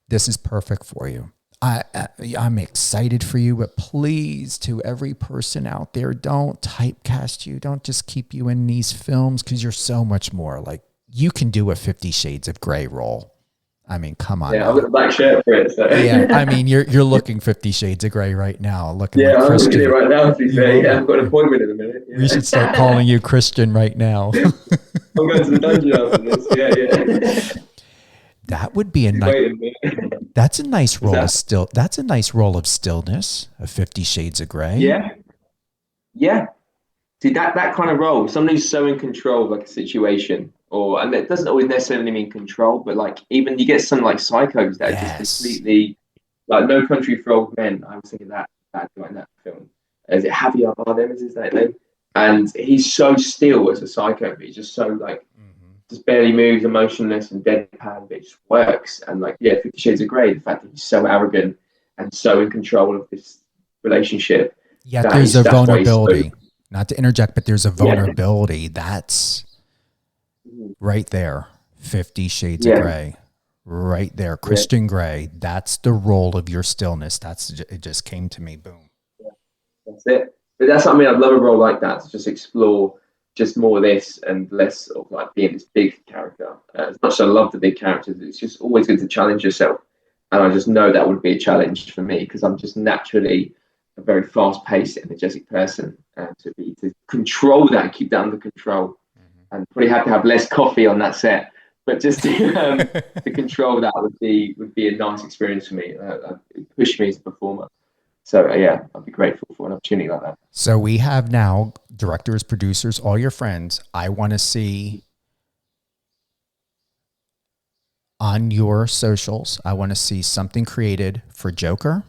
This is perfect for you. I'm excited for you, but please, to every person out there, don't typecast you. Don't just keep you in these films, because you're so much more. Like, you can do a 50 Shades of Grey role. I mean, come on. Yeah, I've got a black shirt for it. So. Yeah, I mean, you're looking 50 Shades of Grey right now. Looking like I'm Christian. looking at it right now. To be fair. Yeah, I've got an appointment in a minute. Yeah. We should start calling you Christian right now. I'm going to the dungeon after this. Yeah. That would be a nice. That's a nice role of still. That's a nice role of stillness. Of 50 Shades of Grey. Yeah. See, that kind of role, somebody who's so in control of like a situation, and it doesn't always necessarily mean control, but like even you get some like psychos that are just completely like No Country for Old Men. I was thinking that guy in that film. Is it Javier Bardem? Is that name? And he's so still as a psycho, but he's just so like. Just barely moves, emotionless and deadpan, but it just works. And like, 50 Shades of Grey, the fact that he's so arrogant and so in control of this relationship. Yeah, there's a vulnerability. Not to interject, but there's a vulnerability. That's right there. 50 Shades of Grey. Right there. Christian Grey. That's the role of your stillness. It just came to me. Boom. Yeah, that's it. But that's, I mean, I'd love a role like that to just explore just more of this and less of like being this big character. As much as I love the big characters, it's just always good to challenge yourself. And I just know that would be a challenge for me, because I'm just naturally a very fast-paced, energetic person. And to control that and keep that under control, and probably have to have less coffee on that set, but just to control that would be a nice experience for me. It pushed me as a performer. So I'd be grateful for an opportunity like that. So we have now directors, producers, all your friends. I want to see on your socials, I want to see something created for Joker,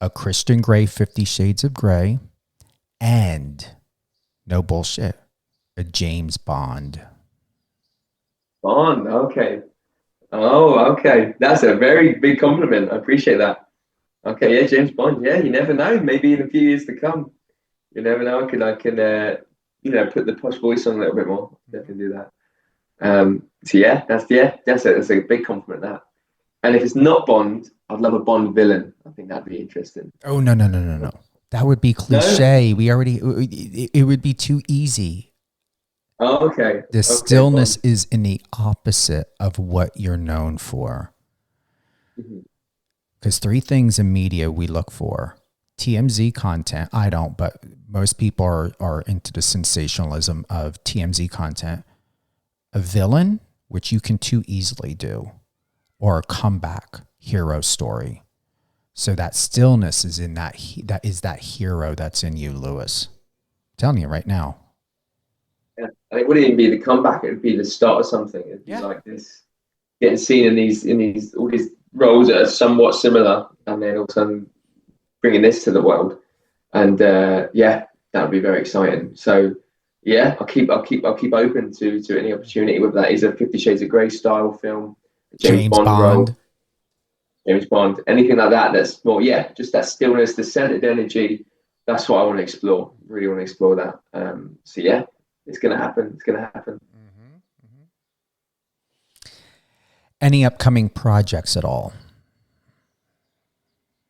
a Christian Grey 50 Shades of Grey, and no bullshit, a James Bond. Bond, okay. Oh, okay. That's a very big compliment. I appreciate that. Okay, yeah, James Bond. Yeah, you never know. Maybe in a few years to come, you never know. I can, put the posh voice on a little bit more. Definitely do that. That's a big compliment. That. And if it's not Bond, I'd love a Bond villain. I think that'd be interesting. Oh no! That would be cliche. No? We already. It would be too easy. Oh, okay. The stillness is in the opposite of what you're known for. Because three things in media we look for: TMZ content. I don't, but most people are into the sensationalism of TMZ content. A villain, which you can too easily do, or a comeback hero story. So that stillness is in that that hero that's in you, Lewis. I'm telling you right now. Yeah. And it wouldn't even be the comeback, it would be the start of something. It'd be like this, getting seen in these all these roles that are somewhat similar, and then all of a sudden bringing this to the world. And that would be very exciting. So yeah, I'll keep open to any opportunity, whether that is a 50 Shades of Grey style film, James Bond role, James Bond, anything like that. That's more, just that stillness, the centered energy. That's what I want to explore. Really want to explore that. So yeah, it's gonna happen. It's gonna happen. Any upcoming projects at all?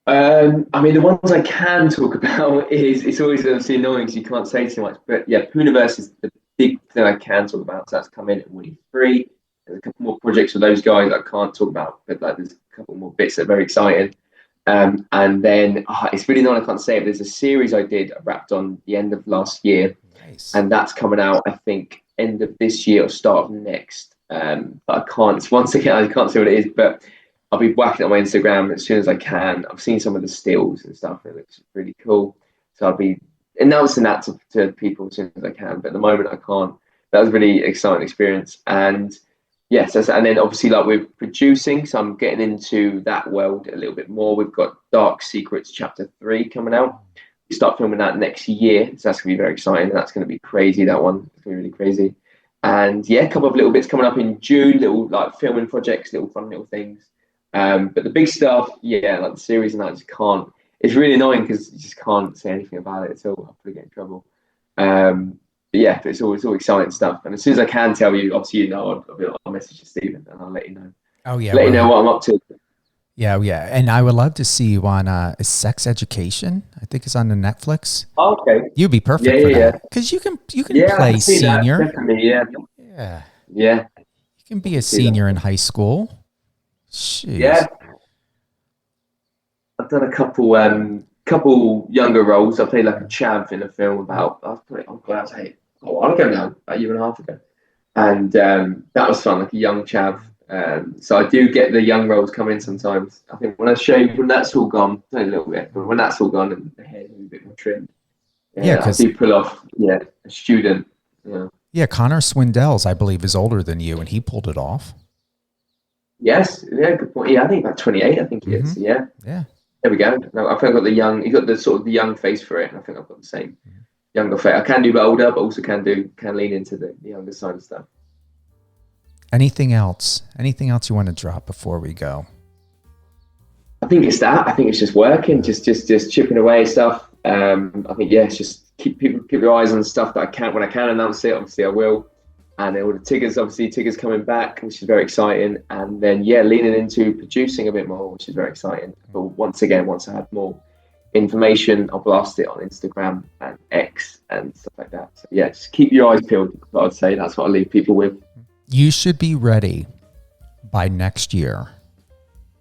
I mean, the ones I can talk about is, it's always obviously annoying because you can't say too much. But yeah, Pooniverse is the big thing I can talk about. So that's coming at Winnie-the-Pooh. There's a couple more projects with those guys I can't talk about, but like there's a couple more bits that are very exciting. And then it's really annoying I can't say it. But there's a series I wrapped on the end of last year, and that's coming out I think end of this year or start of next. But I can't say what it is, but I'll be whacking it on my Instagram as soon as I can. I've seen some of the stills and stuff. It looks really cool. So I'll be announcing that to people as soon as I can. But at the moment, I can't. That was a really exciting experience. And yes, and then obviously like we're producing. So I'm getting into that world a little bit more. We've got Dark Secrets Chapter 3 coming out. We start filming that next year. So that's going to be very exciting. That's going to be crazy, that one. It's going to be really crazy. And yeah, a couple of little bits coming up in June, little like filming projects, little fun little things. But the big stuff, like the series and that, I just can't. It's really annoying because you just can't say anything about it at all. I'll probably get in trouble. But it's all exciting stuff. And as soon as I can tell you, obviously, I'll message you, Stephen, and I'll let you know. Oh yeah, let you know what I'm up to. Yeah, and I would love to see you on Sex Education. I think it's on the Netflix. Oh, okay. You'd be perfect for that because you can play senior. That, definitely, yeah. You can be a senior in high school. Jeez. Yeah, I've done a couple younger roles. I played like a chav in a film about a while ago now, about a year and a half ago, and that was fun, like a young chav. So I do get the young roles come in sometimes. I think when that's all gone, only a little bit, but when that's all gone and the hair is a bit more trimmed, I do pull off a student. Yeah, Connor Swindell's, I believe, is older than you, and he pulled it off. Yes, good point. Yeah, I think about 28. I think he is. Yeah. There we go. No, I think I've got the young. You got the sort of the young face for it, and I think I've got the same younger face. I can do older, but also can lean into the younger side of stuff. Anything else? Anything else you want to drop before we go? I think it's that. I think it's just working, just chipping away stuff. I think it's just keep your eyes on the stuff that I can. When I can announce it, obviously I will. And then all the Tigger's coming back, which is very exciting. And then, leaning into producing a bit more, which is very exciting. But once again, once I have more information, I'll blast it on Instagram and X and stuff like that. So, just keep your eyes peeled. I'd say that's what I leave people with. You should be ready by next year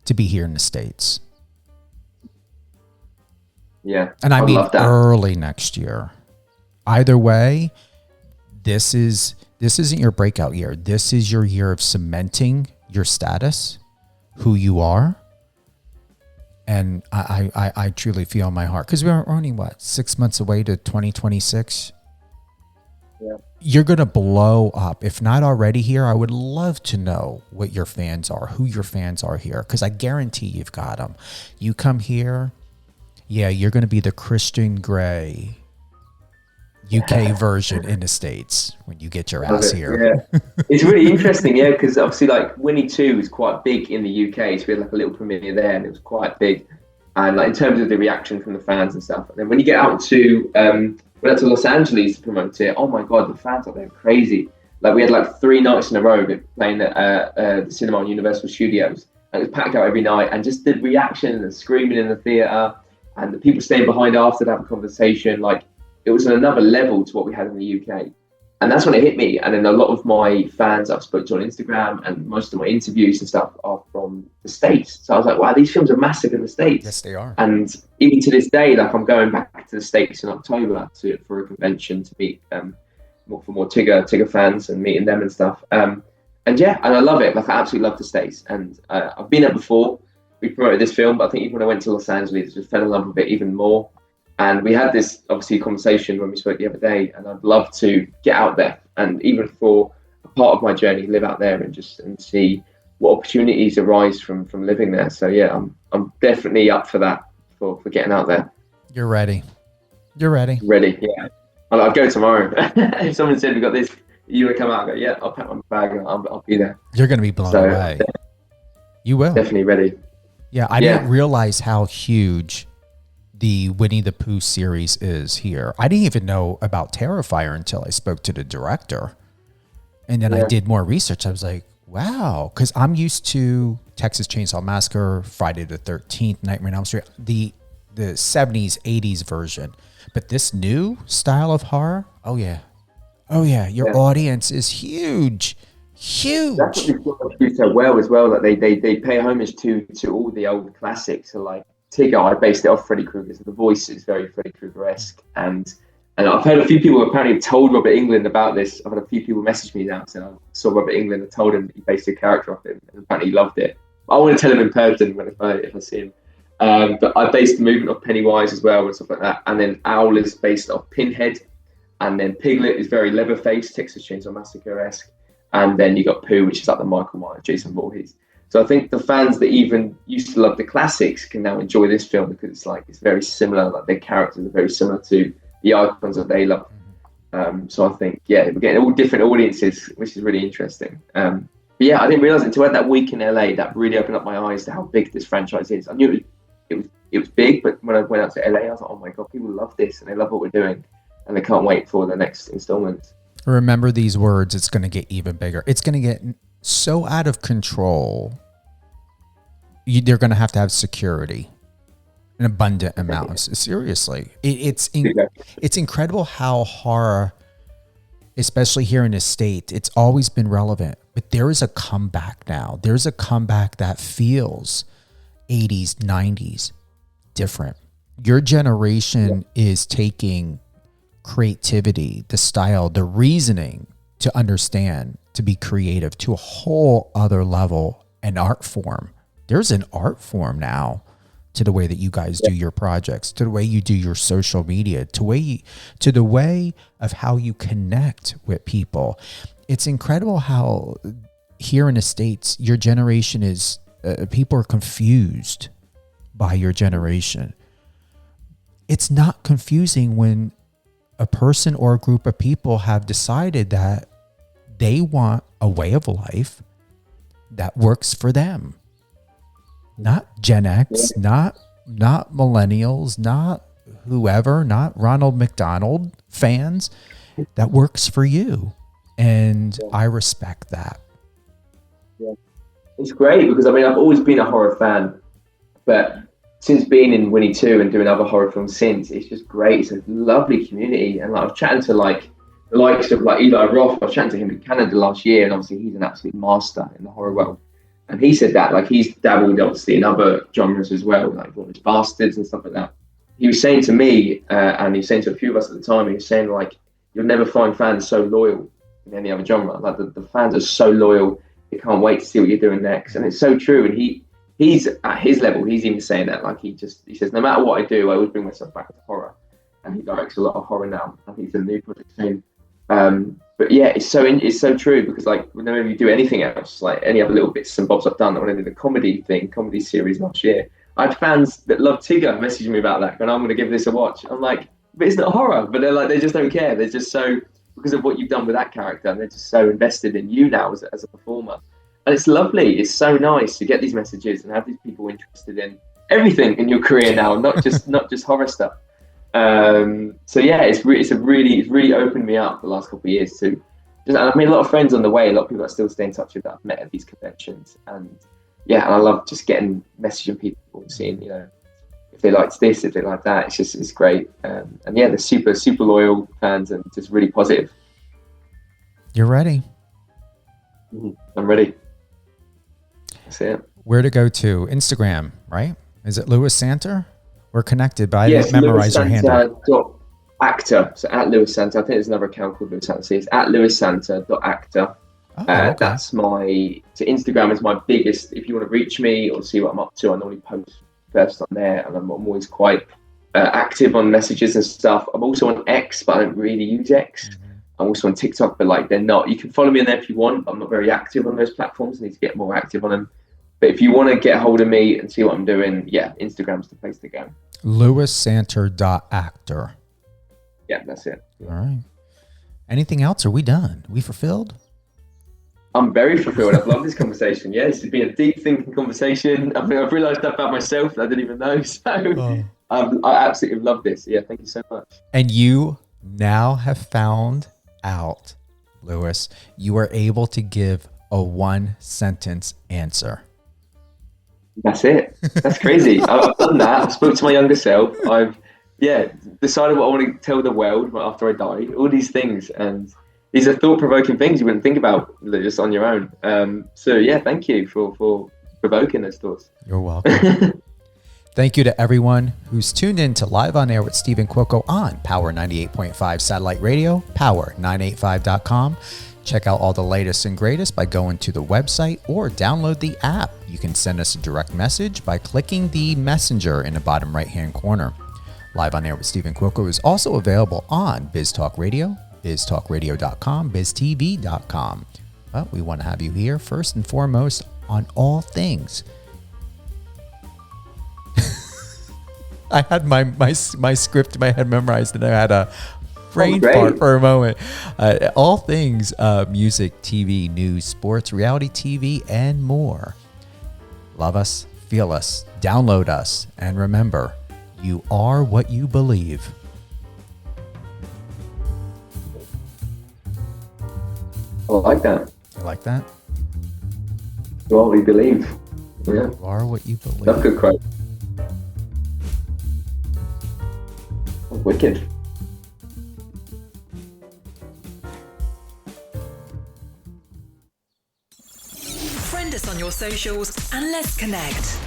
to be here in the States. Yeah. And I mean early next year. Either way, this isn't your breakout year. This is your year of cementing your status, who you are. And I truly feel in my heart, because we're only 6 months away to 2026. Yeah. You're going to blow up. If not already here, I would love to know what your fans are, who your fans are here, because I guarantee you've got them. You come here, you're going to be the Christian Grey UK version in the States when you get your ass here. Yeah. It's really interesting, because obviously like Winnie-the-Pooh is quite big in the UK, so we had like a little premiere there and it was quite big. And like in terms of the reaction from the fans and stuff. And then when you get out to Los Angeles to promote it, oh my God, the fans out there are crazy. Like we had like 3 nights in a row playing at the cinema on Universal Studios, and it was packed out every night, and just the reaction and the screaming in the theater and the people staying behind after to have a conversation, like it was on another level to what we had in the UK. And that's when it hit me. And then a lot of my fans I've spoken to on Instagram and most of my interviews and stuff are from the States. So I was like, wow, these films are massive in the States. Yes, they are. And even to this day, like I'm going back to the States in October for a convention to meet more Tigger fans and meeting them and stuff. And I love it. Like I absolutely love the States. And I've been there before. we promoted this film, but I think even when I went to Los Angeles, I just fell in love with it even more. And we had this obviously conversation when we spoke the other day, and I'd love to get out there and even for a part of my journey, live out there and see what opportunities arise from living there. So yeah, I'm definitely up for that, for getting out there. You're ready. You're ready. Ready, yeah. I'll go tomorrow. If someone said we got this, you want to come out? I go, yeah, I'll pack my bag and I'll be there. You're going to be blown away. You will. Definitely ready. Yeah, I didn't realize how huge the Winnie-the-Pooh series is here. I didn't even know about Terrifier until I spoke to the director. And then I did more research. I was like, wow. Because I'm used to Texas Chainsaw Massacre, Friday the 13th, Nightmare on Elm Street, the 70s, 80s version. But this new style of horror, oh yeah. Your audience is huge. That's what they do so well as well. That they pay homage to all the old classics. So like Tigger, I based it off Freddy Krueger. So the voice is very Freddy Krueger-esque. And I've heard a few people apparently have told Robert Englund about this. I've had a few people message me now saying I saw Robert Englund and told him he based a character off him, and apparently he loved it. I want to tell him in person if I see him. But I based the movement off Pennywise as well and stuff like that. And then Owl is based off Pinhead. And then Piglet is very Leatherface, Texas Chainsaw Massacre-esque. And then you got Pooh, which is like the Michael Myers, Jason Voorhees. So I think the fans that even used to love the classics can now enjoy this film because it's very similar. Like their characters are very similar to the icons that they love. So I think, we're getting all different audiences, which is really interesting. But yeah, I didn't realize it until I had that week in LA. That really opened up my eyes to how big this franchise is. I knew it was big, but when I went out to LA, I was like, oh my God, people love this and they love what we're doing. And they can't wait for the next installment. Remember these words, it's going to get even bigger. It's going to get so out of control. They're going to have security, an abundant amount. Seriously. It's incredible how horror, especially here in the States, it's always been relevant. But there is a comeback now. There's a comeback that feels 80s, 90s different. Your generation is taking creativity, the style, the reasoning to understand, to be creative to a whole other level, an art form. There's an art form now to the way that you guys do your projects, to the way you do your social media, to the way of how you connect with people. It's incredible how here in the States, your generation is, people are confused by your generation. It's not confusing when a person or a group of people have decided that they want a way of life that works for them. Not Gen X, not millennials, not whoever, not Ronald McDonald fans, that works for you. And I respect that. Yeah. It's great because I've always been a horror fan, but since being in Winnie 2 and doing other horror films since, it's just great. It's a lovely community. And I was chatting to the likes of Eli Roth. I was chatting to him in Canada last year, and obviously he's an absolute master in the horror world. And he said that he's dabbled obviously in other genres as well, like Glorious Bastards and stuff like that. He was saying to me, and he was saying to a few of us at the time, he was saying you'll never find fans so loyal in any other genre. Like the fans are so loyal, they can't wait to see what you're doing next. And it's so true. And he's at his level, he's even saying that, he says, no matter what I do, I always bring myself back to horror. And he directs a lot of horror now. I think it's a new project soon. But yeah, it's so true because whenever you do anything else, any other little bits and bobs I've done, when I did a comedy series last year, I had fans that love Tigger messaging me about that, and I'm going to give this a watch. I'm like, but it's not horror. But they just don't care. They're just so, because of what you've done with that character, and they're just so invested in you now as a performer. And it's lovely. It's so nice to get these messages and have these people interested in everything in your career now, not just horror stuff. So yeah, it's really opened me up the last couple of years too. And I've made a lot of friends on the way. A lot of people I still stay in touch with that I've met at these conventions, and yeah, and I love just messaging people, seeing if they liked this, if they like that. It's great. And yeah, they're super loyal fans and just really positive. You're ready. I'm ready. That's it. Where to go to? Instagram, right? Is it Lewis Santer? We're connected, but I didn't memorize your handle. Actor. So at Lewis Santer. I think there's another account called Lewis Santer. So it's at lewissanter.actor. Oh, okay. That's so Instagram is my biggest. If you want to reach me or see what I'm up to, I normally post first on there, and I'm always quite active on messages and stuff. I'm also on X, but I don't really use X. I'm also on TikTok, but like they're not. You can follow me on there if you want. I'm not very active on those platforms. I need to get more active on them. But if you want to get a hold of me and see what I'm doing, yeah, Instagram's the place to go. LewisSanter.actor. Yeah, that's it. All right. Anything else? Are we done? We fulfilled? I'm very fulfilled. I've loved this conversation. Yeah, this has been a deep thinking conversation. I've realised stuff about myself that I didn't even know. So I absolutely love this. Yeah, thank you so much. And you now have found out, Lewis, you are able to give a 1-sentence answer. That's it. That's crazy. I've done that. I spoke to my younger self. I've decided what I want to tell the world after I die. All these things, and these are thought-provoking things you wouldn't think about just on your own. So yeah, thank you for provoking those thoughts. You're welcome. Thank you to everyone who's tuned in to Live on Air with Stephen Cuoco on Power 98.5 Satellite Radio, power985.com. Check out all the latest and greatest by going to the website or download the app. You can send us a direct message by clicking the messenger in the bottom right-hand corner. Live on Air with Stephen Cuoco is also available on Biz Talk Radio, biztalkradio.com, biztv.com. But we want to have you here first and foremost on all things. I had my script in my head memorized and I had a brain fart for a moment. All things music, TV, news, sports, reality TV, and more. Love us, feel us, download us, and remember, you are what you believe. I like that. You like that? You are what we believe. Yeah. You are what you believe. That's a good quote. Oh, wicked. Friend us on your socials and let's connect.